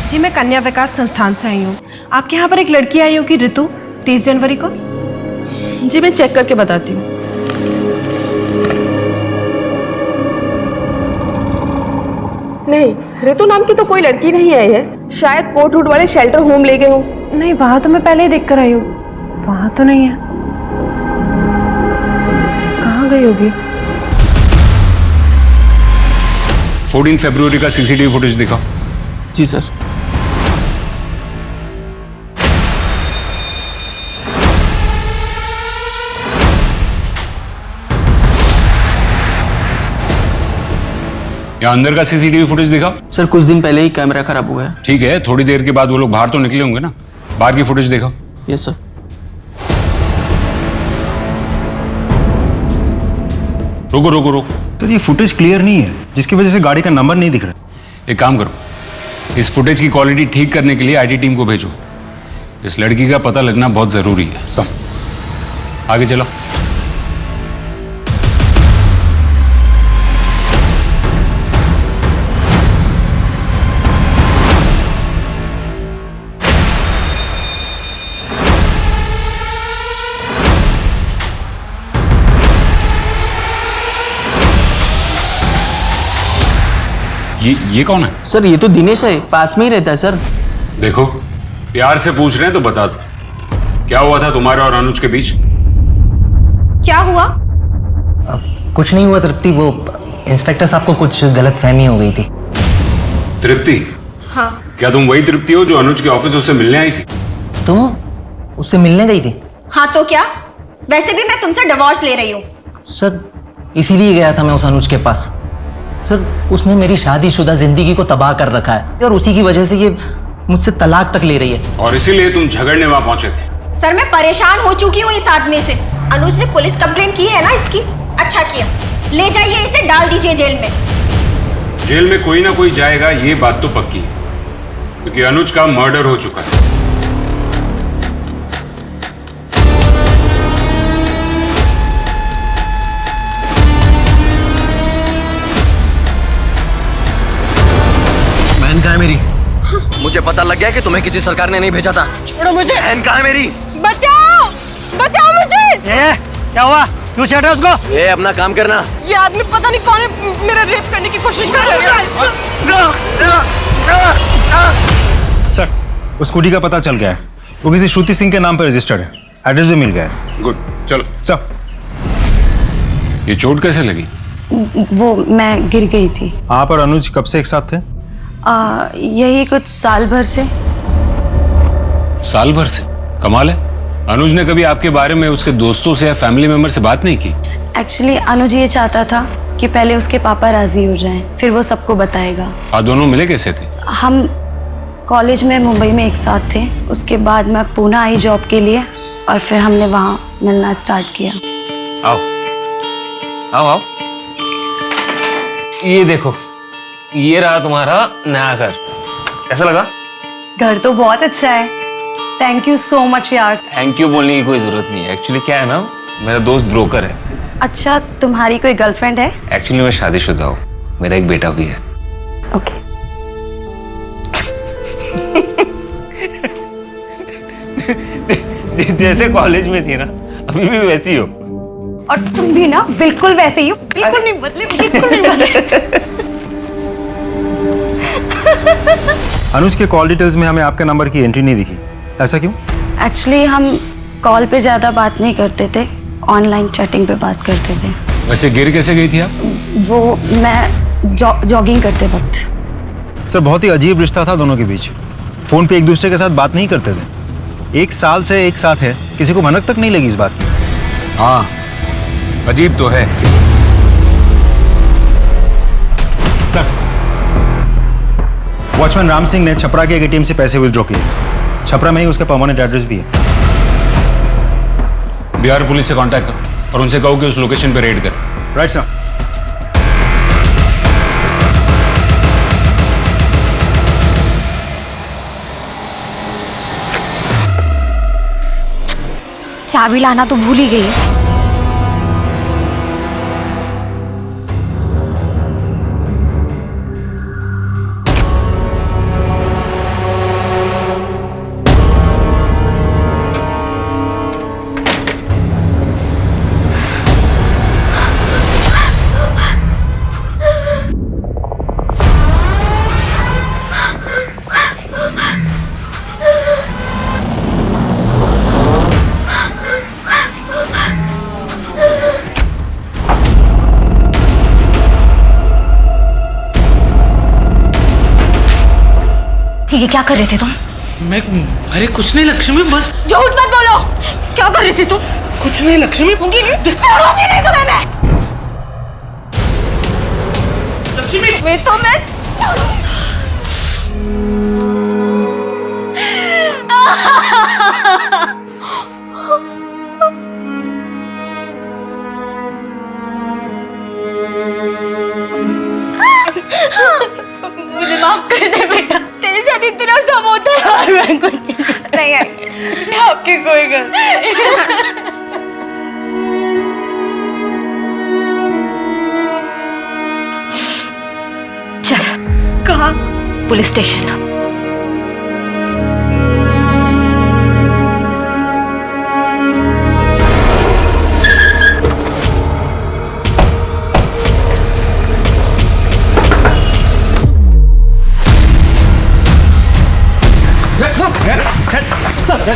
जी, मैं कन्या विकास संस्थान से आई हूँ। आपके यहाँ पर एक लड़की आई होगी ऋतु, 30 जनवरी को। जी, मैं चेक करके बताती हूँ। नहीं, ऋतु नाम की तो कोई लड़की नहीं आई है। शायद कोटहुड वाले शेल्टर होम ले गए हो। नहीं, वहां तो मैं पहले ही देख कर आई हूँ। वहां तो नहीं है। कहाँ गई होगी? 14 फरवरी का सीसीटीवी फुटेज दिखाओ। जी सर। या अंदर का सीसीटीवी फुटेज दिखाओ। सर, कुछ दिन पहले ही कैमरा खराब हुआ है। ठीक है, थोड़ी देर के बाद वो लोग बाहर तो निकले होंगे ना, बाहर की फुटेज दिखाओ। Yes sir. रुको रुको रुको। तो ये फुटेज क्लियर नहीं है, जिसकी वजह से गाड़ी का नंबर नहीं दिख रहा। एक काम करो, इस फुटेज की क्वालिटी ठीक करने के लिए आईटी टीम को भेजो। इस लड़की का पता लगना बहुत जरूरी है। सब आगे चलो। ये कौन है? सर ये तो दिनेश है, पास में ही रहता है सर। देखो, प्यार से पूछ रहे हैं तो बता दो, क्या हुआ था तुम्हारे और अनुज के बीच? क्या हुआ? कुछ नहीं हुआ तृप्ति, वो इंस्पेक्टर साहब को कुछ गलत फहमी हो गई थी। तृप्ति? हाँ। क्या तुम वही तृप्ति हो जो अनुज के ऑफिस उससे मिलने आई थी? तुम उससे मिलने गई थी? हाँ तो क्या, वैसे भी मैं तुमसे डिवोर्स ले रही हूँ। सर इसीलिए गया था मैं उस अनुज के पास। सर उसने मेरी शादीशुदा जिंदगी को तबाह कर रखा है और उसी की वजह से ये मुझसे तलाक तक ले रही है। और इसीलिए तुम झगड़ने वहां पहुंचे थे? सर मैं परेशान हो चुकी हूँ इस आदमी से। अनुज ने पुलिस कंप्लेंट की है ना इसकी। अच्छा किया, ले जाइए इसे, डाल दीजिए जेल में। जेल में कोई ना कोई जाएगा, ये बात तो पक्की है, क्योंकि अनुज का मर्डर हो चुका है। बहन कहाँ है मेरी? मुझे पता लग गया कि तुम्हें किसी सरकार ने नहीं भेजा था। छोड़ो मुझे। बहन कहाँ है मेरी? बचाओ, बचाओ मुझे। क्या हुआ? क्यों छेड़ रहे हो उसको? ये अपना काम करना। ये आदमी पता नहीं कौन है, मेरा रेप करने की कोशिश कर रहा है। सर उस स्कूटी का पता चल गया है, वो किसी श्रुति सिंह के नाम पर रजिस्टर्ड है, एड्रेस भी मिल गया है। गुड, चलो। सर ये चोट कैसे लगी? वो मैं गिर गई थी। आप और अनुज कब से एक साथ थे? यही कुछ साल भर से। साल भर से? कमाल है। अनुज ने कभी आपके बारे में उसके दोस्तों से या फैमिली मेंबर से बात नहीं की? एक्चुअली अनुज ये चाहता था कि पहले उसके पापा राजी हो जाएं, फिर वो सबको बताएगा। आप दोनों मिले कैसे थे? हम कॉलेज में मुंबई में एक साथ थे, उसके बाद मैं पूना आई जॉब के लिए और फिर हमने वहाँ मिलना स्टार्ट किया। आओ आओ आओ, ये देखो, ये रहा तुम्हारा नया घर। कैसा लगा? घर तो बहुत अच्छा है, थैंक यू सो मच यार। थैंक यू बोलने की कोई जरूरत नहीं है। एक्चुअली क्या है ना, मेरा दोस्त ब्रोकर है। अच्छा, तुम्हारी कोई गर्लफ्रेंड है? एक्चुअली मैं शादीशुदा हूँ, मेरा एक बेटा भी है। ओके। जैसे कॉलेज में थी ना, अभी भी वैसी हो। और तुम भी ना बिल्कुल वैसे ही हो, बिल्कुल नहीं बदले, बिल्कुल नहीं बदले। अनुज के कॉल डिटेल्स में हमें आपके नंबर की एंट्री नहीं दिखी, ऐसा क्यों? एक्चुअली हम कॉल पे ज्यादा बात नहीं करते थे, ऑनलाइन चैटिंग पे बात करते थे। वैसे गिर कैसे गई थी आप? वो मैं जॉगिंग करते वक्त। सर बहुत ही अजीब रिश्ता था दोनों के बीच, फोन पे एक दूसरे के साथ बात नहीं करते थे। एक साल से एक साथ है, किसी को भनक तक नहीं लगी इस बात की। हाँ, अजीब तो है। वॉचमैन राम सिंह ने छपरा के एक एटीएम से पैसे विथड्रॉ किए। छपरा में ही उसका परमानेंट एड्रेस भी है। बिहार पुलिस से कांटेक्ट करो और उनसे कहो कि उस लोकेशन पे रेड करें। Right sir. चाबी लाना तो भूल ही गई। ये क्या कर रहे थे तुम? मैं अरे कुछ नहीं लक्ष्मी, बस। झूठ मत बोलो, क्या कर रहे थे तुम? कुछ नहीं लक्ष्मी। छोड़ूंगी नहीं तुम्हें मैं। लक्ष्मी मैं तो मैं मुझे माफ कर दे बेटा, तेरे साथ इतना सब होता है और मैं कुछ नहीं है। आपकी कोई गलती नहीं। चल। कहाँ? Police station. सच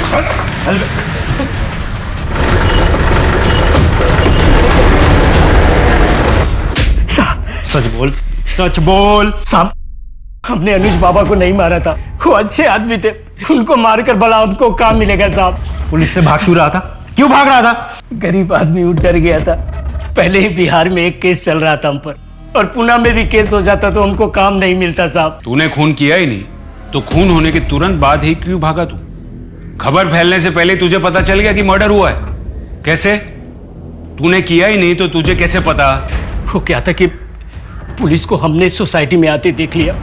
बोल, सच बोल। साहब, हमने अनुज बाबा को नहीं मारा था, वो अच्छे आदमी थे, उनको मारकर भला उनको काम मिलेगा साहब। पुलिस से भाग क्यों रहा था? क्यों भाग रहा था? गरीब आदमी डर गया था। पहले ही बिहार में एक केस चल रहा था हम पर, और पुणे में भी केस हो जाता तो हमको काम नहीं मिलता साहब। तूने खून किया ही नहीं तो खून होने के तुरंत बाद ही क्यों भागा तू? खबर फैलने से पहले तुझे पता चल गया कि मर्डर हुआ है। कैसे? तूने किया ही नहीं तो तुझे कैसे पता? वो क्या था कि पुलिस को हमने सोसाइटी में आते देख लिया,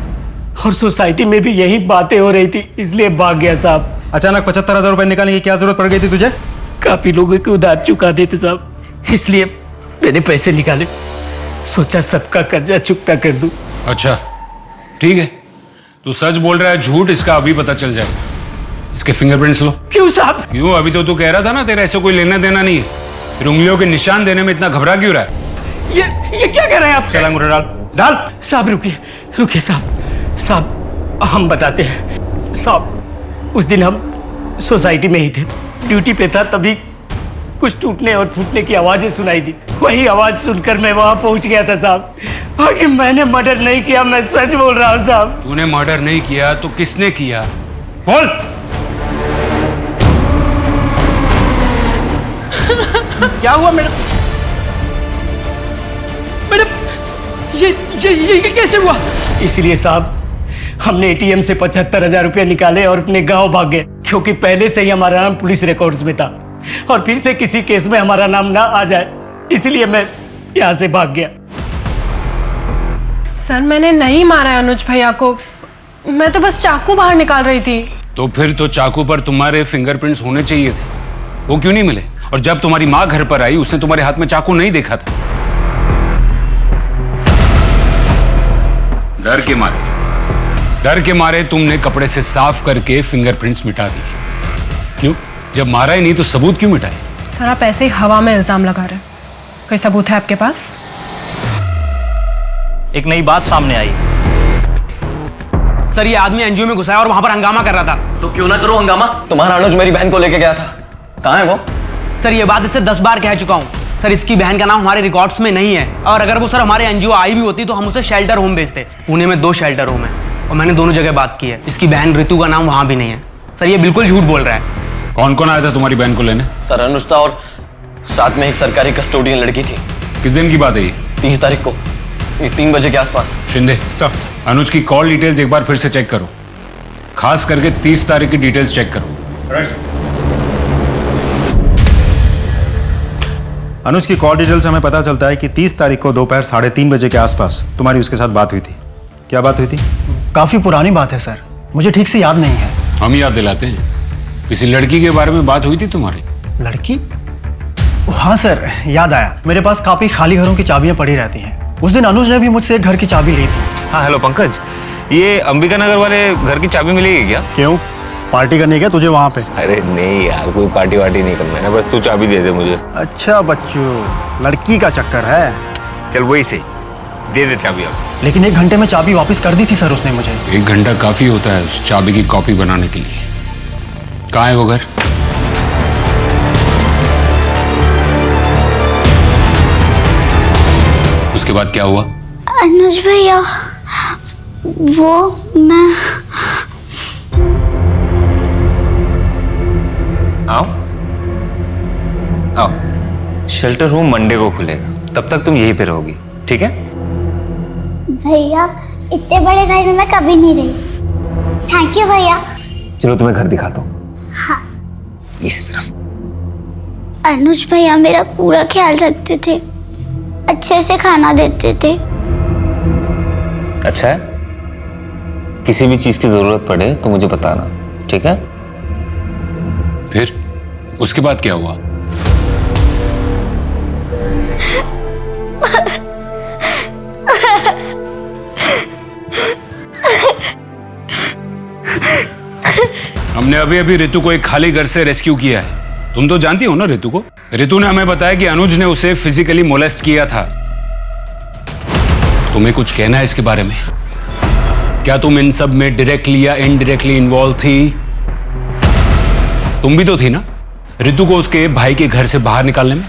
और सोसाइटी में भी यही बातें हो रही थी, इसलिए भाग गया साहब। अचानक 75,000 रुपए निकालने की क्या जरूरत पड़ गई थी तुझे? काफी लोगों के उधार चुका देते साहब, इसलिए मैंने पैसे निकाले, सोचा सबका कर्जा चुकता कर दूं। अच्छा ठीक है, तू सच बोल रहा है झूठ इसका अभी पता चल जाएगा। इसके फिंगरप्रिंट्स लो। क्यों साहब? क्यों? अभी तो तू कह रहा था ना तेरा ऐसे कोई लेना देना नहीं है, फिर उंगलियों के निशान देने में इतना घबरा क्यों रहा है? ये क्या कर रहे हैं आप? चल अंगूठा डाल। डाल साहब रुकिए साहब, हम बताते हैं साहब। उस दिन हम सोसाइटी में ही थे, ड्यूटी पे था, तभी कुछ टूटने और फूटने की आवाजें सुनाई दी। वही आवाज सुनकर मैं वहां पहुंच गया था साहब। बाकी मैंने मर्डर नहीं किया, मैं सच बोल रहा हूं साहब। तूने मर्डर नहीं किया तो किसने किया? बोल। क्या हुआ मैडम? ये कैसे हुआ? इसलिए साहब हमने एटीएम से 75,000 रुपया निकाले और अपने गांव भाग गए, क्योंकि पहले से ही हमारा नाम पुलिस रिकॉर्ड्स में था, और फिर से किसी केस में हमारा नाम ना आ जाए, इसलिए मैं यहाँ से भाग गया। सर मैंने नहीं मारा है अनुज भैया को, मैं तो बस चाकू बाहर निकाल रही थी। तो फिर तो चाकू पर तुम्हारे फिंगरप्रिंट्स होने चाहिए थे, वो क्यों नहीं मिले? और जब तुम्हारी माँ घर पर आई उसने तुम्हारे हाथ में चाकू नहीं देखा था। डर के मारे तुमने कपड़े से साफ करके फिंगरप्रिंट्स मिटा दिए। क्यों? जब मारा ही नहीं तो सबूत क्यों मिटाए? सर आप ऐसे ही हवा में इल्जाम लगा रहे हैं, कोई सबूत है आपके पास? एक नई बात सामने आई। सर ये आदमी एनजीओ में घुसा है और वहां पर हंगामा कर रहा था। तो क्यों ना करो हंगामा? तुम्हारा अनुज मेरी बहन को लेके गया था, कहाँ है वो? सर ये बात इससे 10 बार कह चुका हूँ। सर इसकी बहन का नाम हमारे रिकॉर्ड्स में नहीं है, और अगर वो सर हमारे एनजीओ आई भी होती तो हम उसे शेल्टर होम भेजते। पुणे में 2 शेल्टर होम है और मैंने दोनों जगह बात की है। इसकी बहन ऋतु का नाम वहां भी नहीं है। सर ये बिल्कुल झूठ बोल रहा है। कौन कौन आया था तुम्हारी बहन को लेने? सर अनुज था और साथ में एक सरकारी कस्टोडियन लड़की थी। किस दिन की बात है ये? 30 तारीख को 3 बजे के आसपास। शिंदे अनुज की कॉल डिटेल्स एक बार फिर से चेक करो, खास करके 30 तारीख की डिटेल्स चेक करो। अनुज की कॉल डिटेल से हमें पता चलता है कि 30 तारीख को दोपहर 3:30 बजे के आसपास तुम्हारी उसके साथ बात हुई थी। क्या बात हुई थी? काफी पुरानी बात है सर, मुझे ठीक से याद नहीं है। हम याद दिलाते हैं। किसी लड़की के बारे में बात हुई थी तुम्हारी? लड़की? हाँ सर याद आया, मेरे पास काफी खाली घरों की चाबियां पड़ी रहती हैं। उस दिन अनुज ने भी मुझसे एक घर की चाबी ली थी। हाँ हेलो पंकज, ये अंबिका नगर वाले घर की चाबी मिलेगी क्या? क्यों, पार्टी करनी क्या तुझे वहाँ पे? अरे नहीं यार, कोई पार्टी वार्टी नहीं करना है, बस तू चाबी दे दे मुझे। अच्छा बच्चों, लड़की का चक्कर है। चल वही से दे दे चाबी अब। लेकिन 1 घंटे में चाबी वापस कर दी थी सर उसने मुझे। 1 घंटा काफी होता है उस चाबी की कॉपी बनाने के लिए। कहाँ है वो घर? उसके बाद क्या हुआ? अनुज भैया वो मैं आओ, शेल्टर होम मंडे को खुलेगा, तब तक तुम यहीं पे रहोगी, ठीक है? भैया इतने बड़े घर में मैं कभी नहीं रही। थैंक यू भैया। चलो तुम्हें घर दिखाता हूँ। हाँ। इस तरफ। अनुज भैया मेरा पूरा ख्याल रखते थे, अच्छे से खाना देते थे। अच्छा है, किसी भी चीज की जरूरत पड़े तो मुझे बताना, ठीक है? फिर उसके बाद क्या हुआ? हमने अभी अभी ऋतु को एक खाली घर से रेस्क्यू किया है। तुम तो जानती हो ना ऋतु को। ऋतु ने हमें बताया कि अनुज ने उसे फिजिकली मोलेस्ट किया था। तुम्हें कुछ कहना है इसके बारे में? क्या तुम इन सब में डायरेक्टली या इनडायरेक्टली इन्वॉल्व थी? तुम भी तो थी ना रितु को उसके भाई के घर से बाहर निकालने में।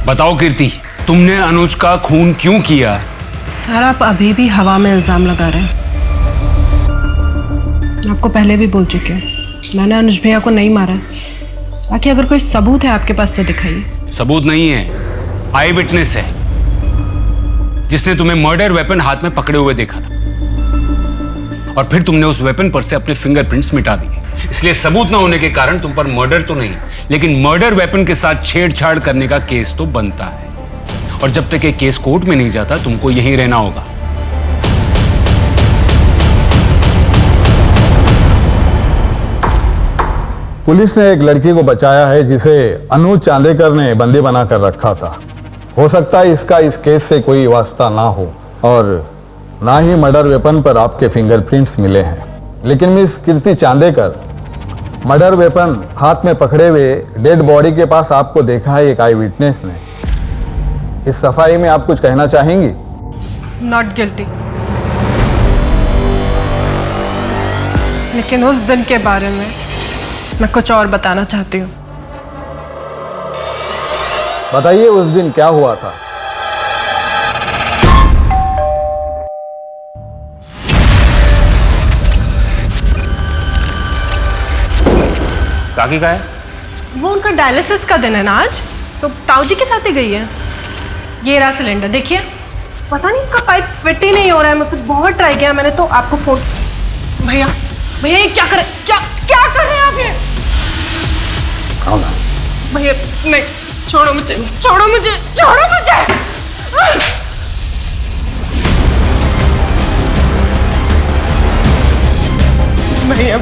बताओ कीर्ति, तुमने अनुज का खून क्यों किया? सर आप अभी भी हवा में इल्जाम लगा रहे हैं। मैं आपको पहले भी बोल चुकी हूँ, मैंने अनुज भैया को नहीं मारा है। बाकी अगर कोई सबूत है आपके पास तो दिखाइए। सबूत नहीं है, आई विटनेस है जिसने तुम्हें मर्डर वेपन हाथ में पकड़े हुए देखा था और फिर तुमने उस वेपन पर से अपने फिंगरप्रिंट्स मिटा दिए। इसलिए सबूत ना होने के कारण तुम पर मर्डर तो नहीं लेकिन मर्डर वेपन के साथ छेड़छाड़ करने का केस तो बनता है और जब तक ये केस कोर्ट में नहीं जाता तुमको यहीं रहना होगा। पुलिस ने एक लड़की को बचाया है जिसे अनुज चांदेकर ने बंदी बनाकर रखा था। हो सकता है इसका इस केस से कोई वास्ता ना हो और ना ही मर्डर वेपन पर आपके फिंगरप्रिंट्स मिले हैं, लेकिन मिस कीर्ति चांदेकर मर्डर वेपन हाथ में पकड़े हुए डेड बॉडी के पास आपको देखा है एक आई विटनेस ने। इस सफाई में आप कुछ कहना चाहेंगी? Not guilty. लेकिन उस दिन के बारे में मैं कुछ और बताना चाहती हूँ। बताइए उस दिन क्या हुआ था? काकी का है? वो उनका डायलिसिस का दिन है ना आज, तो ताऊ जी के साथ ही गई है। ये रहा सिलेंडर, देखिए। पता नहीं इसका पाइप फिट ही नहीं हो रहा है, मुझसे बहुत ट्राई किया मैंने, तो आपको फोन। भैया भैया ये क्या कर रहे हैं आप ये? भैया नहीं, छोड़ो मुझे। भैया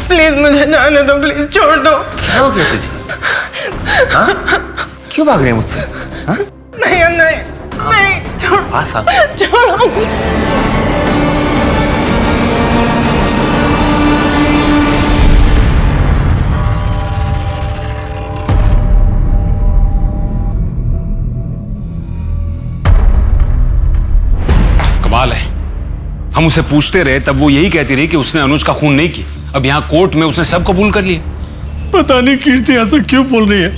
प्लीज मुझे जाने दो, प्लीज छोड़ दो। क्या हो गया तुझे? क्यों भाग रहे हैं मुझसे? भैया नहीं, छोड़ो मुझे। कमाल है, हम उसे पूछते रहे तब वो यही कहती रही कि उसने अनुज का खून नहीं किया। अब यहाँ कोर्ट में उसने सब कबूल कर लिया। पता नहीं कीर्ति ऐसा क्यों बोल रही है।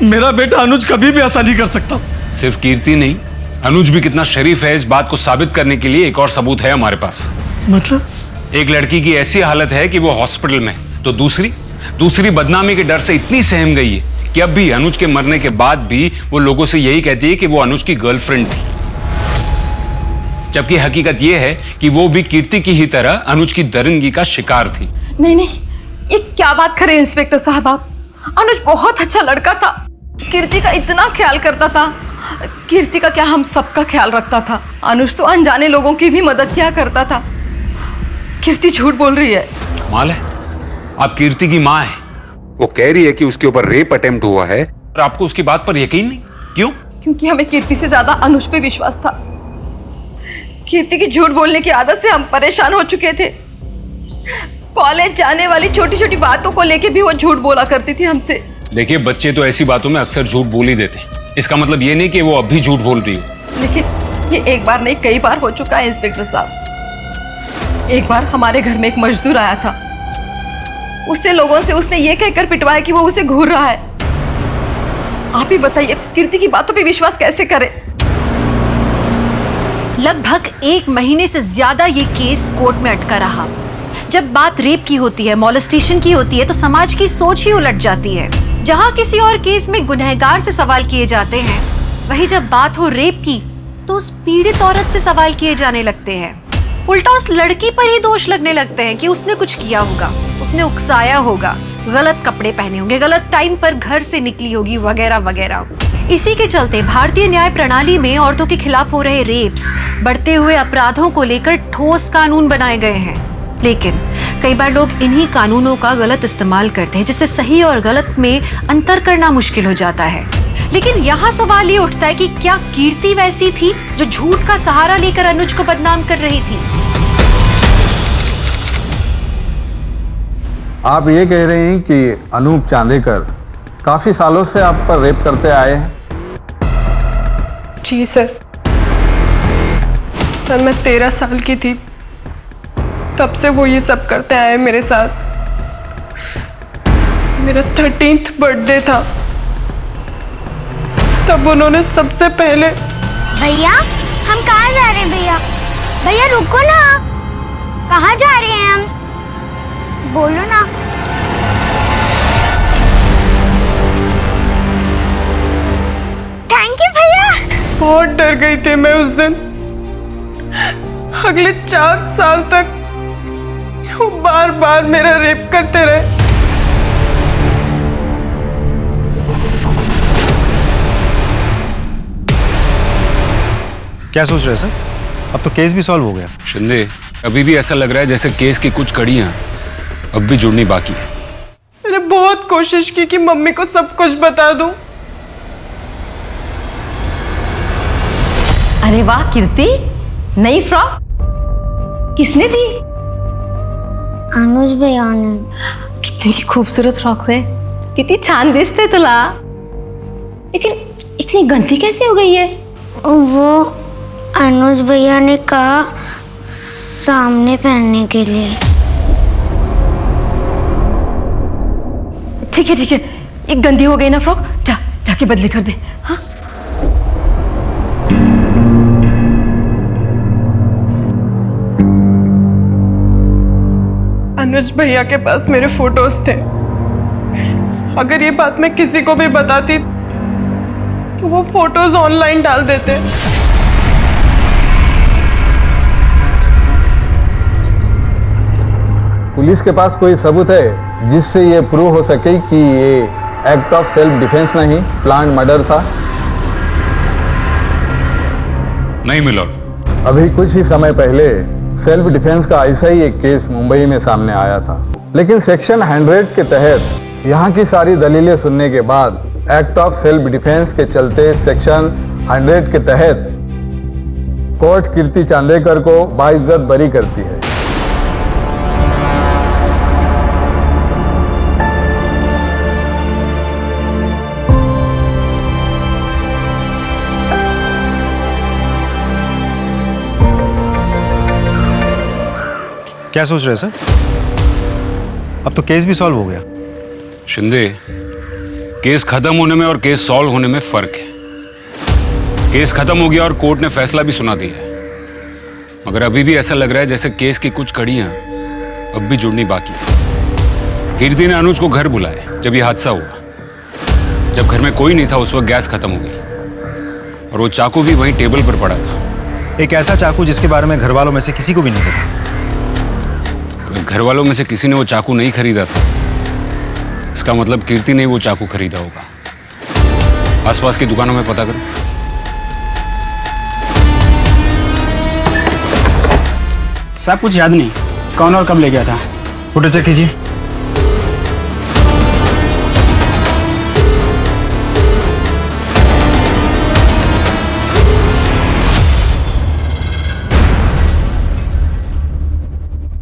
मेरा बेटा अनुज कभी भी ऐसा नहीं कर सकता। सिर्फ कीर्ति नहीं, अनुज भी कितना शरीफ है इस बात को साबित करने के लिए एक और सबूत है हमारे पास। मतलब? एक लड़की की ऐसी हालत है कि वो हॉस्पिटल में, तो दूसरी बदनामी के डर से इतनी सहम गई है कि अब भी अनुज के मरने के बाद भी वो लोगों से यही कहती है कि वो अनुज की गर्लफ्रेंड थी, जबकि हकीकत ये है कि वो भी कीर्ति की ही तरह अनुज की दरिंदगी का शिकार थी। नहीं, ये क्या बात करें इंस्पेक्टर साहब आप। अनुज बहुत अच्छा लड़का था, कीर्ति का इतना ख्याल करता था। कीर्ति का क्या, हम सबका ख्याल रखता था। अनुज तो अनजाने लोगों की भी मदद किया करता था। कीर्ति झूठ बोल रही है। कमाल है, आप कीर्ति की माँ है। वो कह रही है कि उसके ऊपर रेप अटेम्प्ट हुआ है और आपको उसकी बात पर यकीन नहीं। क्यों? क्योंकि हमें कीर्ति से ज्यादा अनुज पे विश्वास था। कीर्ति की झूठ बोलने की आदत से हम परेशान हो चुके थे। कॉलेज जाने वाली छोटी छोटी बातों को लेके भी वो झूठ बोला करती थी हमसे। देखिए, बच्चे तो ऐसी बातों में अक्सर झूठ बोल ही देते हैं। इसका मतलब ये नहीं कि वो अब भी झूठ बोल रही हो। लेकिन ये एक बार नहीं, कई बार हो चुका है इंस्पेक्टर साहब। एक बार हमारे घर में एक मजदूर आया था, उससे लोगों से उसने ये कहकर पिटवाया कि वो उसे घूर रहा है। आप ही बताइए, कीर्ति की बातों पे विश्वास कैसे करें? लगभग 1 महीने से ज्यादा ये केस कोर्ट में अटका रहा। जब बात रेप की होती है, मॉलेस्टेशन की होती है, तो समाज की सोच ही उलट जाती है। जहां किसी और केस में गुनहगार से सवाल किए जाते हैं, वहीं जब बात हो रेप की तो उस पीड़ित औरत से सवाल किए जाने लगते हैं। उल्टा उस लड़की पर ही दोष लगने लगते हैं कि उसने कुछ किया होगा, उसने उकसाया होगा, गलत कपड़े पहने होंगे, गलत टाइम पर घर से निकली होगी, वगैरह वगैरह। इसी के चलते भारतीय न्याय प्रणाली में औरतों के खिलाफ हो रहे रेप्स, बढ़ते हुए अपराधों को लेकर ठोस कानून बनाए गए हैं। लेकिन कई बार लोग इन्हीं कानूनों का गलत इस्तेमाल करते हैं, जिससे सही और गलत में अंतर करना मुश्किल हो जाता है। लेकिन यहाँ सवाल ये उठता है कि क्या कीर्ति वैसी थी जो झूठ का सहारा लेकर अनुज को बदनाम कर रही थी? आप ये कह रहे हैं कि अनूप चांदेकर काफी सालों से आप पर रेप करते आए हैं? जी सर, मैं 13 साल की थी, तब से वो ये सब करते आए मेरे साथ। मेरा 13th बर्थडे था, तब उन्होंने सबसे पहले। भैया हम कहाँ जा रहे हैं? भैया भैया रुको ना, कहाँ जा रहे हैं हम? बोलो ना। थैंक यू भैया। बहुत डर गई थी मैं उस दिन। अगले 4 साल तक वो बार बार मेरा रेप करते रहे। क्या सोच रहे हैं सर? अब तो केस भी सॉल्व हो गया। शिंदे, अभी भी ऐसा लग रहा है जैसे केस की कुछ कड़ियां अब भी जुड़नी बाकी है। मैंने बहुत कोशिश की कि मम्मी को सब कुछ बता दूं। अरे वाह कीर्ति, नई फ्रॉक किसने दी? अनुज भैया ने। कितनी खूबसूरत फ्रॉक है, कितनी छान दिसते तुला। लेकिन इतनी गंदी कैसे हो गई है? वो अनुज भैया ने कहा सामने पहनने के लिए। ठीक है, एक गंदी हो गई ना फ्रॉक, जाके बदली कर दे। हाँ? अनुज भैया के पास मेरे फोटोज थे। अगर ये बात मैं किसी को भी बताती तो वो फोटोज ऑनलाइन डाल देते। पुलिस के पास कोई सबूत है जिससे ये प्रूव हो सके कि ये एक्ट ऑफ सेल्फ डिफेंस नहीं, प्लान्ड मर्डर था? नहीं मिलॉर्ड। अभी कुछ ही समय पहले सेल्फ डिफेंस का ऐसा ही एक केस मुंबई में सामने आया था, लेकिन सेक्शन 100 के तहत यहाँ की सारी दलीलें सुनने के बाद एक्ट ऑफ सेल्फ डिफेंस के चलते सेक्शन 100 के तहत कोर्ट कीर्ति चांदेकर को बाइज्जत बरी करती है। क्या सोच रहे हैं सर? अब तो केस भी सॉल्व हो गया। शिंदे, केस खत्म होने में और केस सॉल्व होने में फर्क है। केस खत्म हो गया और कोर्ट ने फैसला भी सुना दिया है, मगर अभी भी ऐसा लग रहा है जैसे केस की कुछ कड़ियां अब भी जुड़नी बाकी है। कीर्ति ने अनुज को घर बुलाया जब यह हादसा हुआ। जब घर में कोई नहीं था उस वक्त गैस खत्म हो गई और वो चाकू भी वहीं टेबल पर पड़ा था। एक ऐसा चाकू जिसके बारे में घर वालों में से किसी को भी नहीं पता। घर वालों में से किसी ने वो चाकू नहीं खरीदा था, इसका मतलब कीर्ति ने वो चाकू खरीदा होगा। आसपास की दुकानों में पता करो। साहब कुछ याद नहीं, कौन और कब ले गया था? फोटो चेक कीजिए।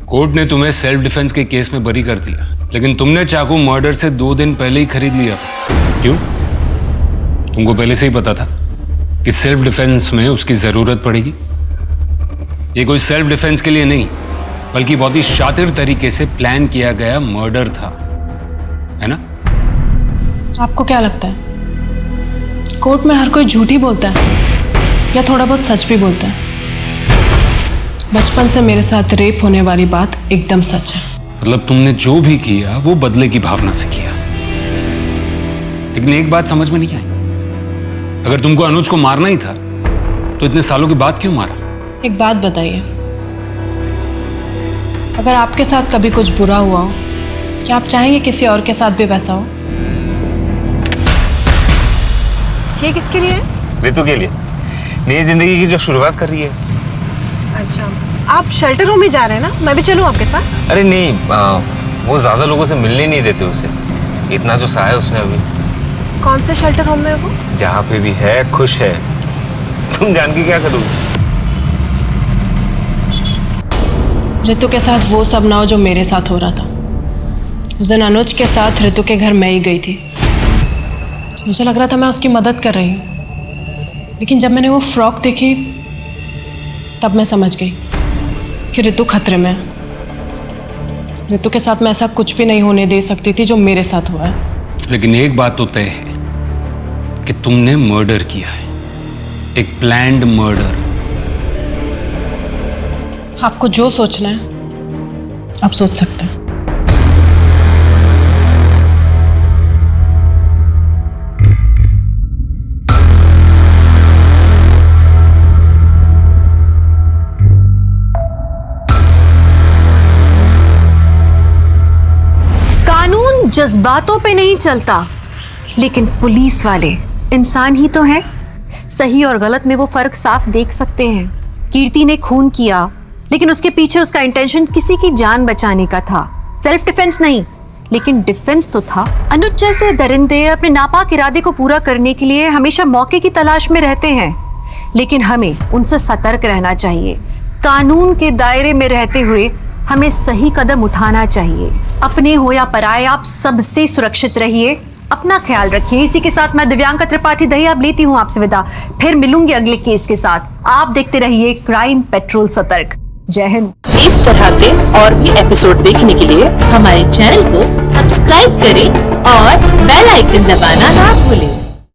कोर्ट ने तुम्हें सेल्फ डिफेंस के केस में बरी कर दिया, लेकिन तुमने चाकू मर्डर से 2 दिन पहले ही खरीद लिया। क्यों? तुमको पहले से ही पता था कि सेल्फ डिफेंस में उसकी जरूरत पड़ेगी। ये कोई सेल्फ डिफेंस के लिए नहीं, बल्कि बहुत ही शातिर तरीके से प्लान किया गया मर्डर था, है ना? आपको क्या लगता है कोर्ट में हर कोई झूठ ही बोलता है या थोड़ा बहुत सच भी बोलता है? बचपन से मेरे साथ रेप होने वाली बात एकदम सच है। मतलब तुमने जो भी किया वो बदले की भावना से किया। लेकिन एक बात समझ में नहीं आई, अगर तुमको अनुज को मारना ही था तो इतने सालों के बाद क्यों मारा? एक बात बताइए, अगर आपके साथ कभी कुछ बुरा हुआ हो, क्या आप चाहेंगे किसी और के साथ भी वैसा हो? ये किसके लिए है? ऋतु के लिए, नई जिंदगी की जो शुरुआत कर रही है। अच्छा, आप शेल्टर होम में जा रहे हैं ना? मैं भी चलूं आपके साथ? अरे नहीं, वो ज्यादा लोगों से मिलने नहीं देते उसे। इतना जो सहा है उसने अभी। कौन से शेल्टर होम में है वो? जहाँ पे भी है खुश है। तुम जान के क्या करोगे? ऋतु के साथ वो सब ना हो जो मेरे साथ हो रहा था। उस दिन अनुज के साथ ऋतु के घर मैं ही गई थी। मुझे लग रहा था मैं उसकी मदद कर रही हूँ, लेकिन जब मैंने वो फ्रॉक देखी तब मैं समझ गई कि ऋतु खतरे में है। ऋतु के साथ मैं ऐसा कुछ भी नहीं होने दे सकती थी जो मेरे साथ हुआ है। लेकिन एक बात तो तय है कि तुमने मर्डर किया है, एक प्लान्ड मर्डर। आपको जो सोचना है आप सोच सकते हैं। कानून जज्बातों पे नहीं चलता, लेकिन पुलिस वाले इंसान ही तो हैं। सही और गलत में वो फर्क साफ देख सकते हैं। कीर्ति ने खून किया, लेकिन उसके पीछे उसका इंटेंशन किसी की जान बचाने का था, सेल्फ डिफेंस नहीं, लेकिन डिफेंस तो था। अनुज जैसे दरिंदे अपने नापाक इरादे को पूरा करने के लिए हमेशा मौके की तलाश में रहते हैं, लेकिन हमें उनसे सतर्क रहना चाहिए। कानून के दायरे में रहते हुए हमें सही कदम उठाना चाहिए। अपने हो या पराये, आप सबसे सुरक्षित रहिए, अपना ख्याल रखिए। इसी के साथ मैं दिव्यांका त्रिपाठी दहिया लेती हूँ आपसे विदा। फिर मिलूंगी अगले केस के साथ। आप देखते रहिए क्राइम पेट्रोल सतर्क। जय हिंद। इस तरह के और भी एपिसोड देखने के लिए हमारे चैनल को सब्सक्राइब करें और बेल आइकन दबाना ना भूलें।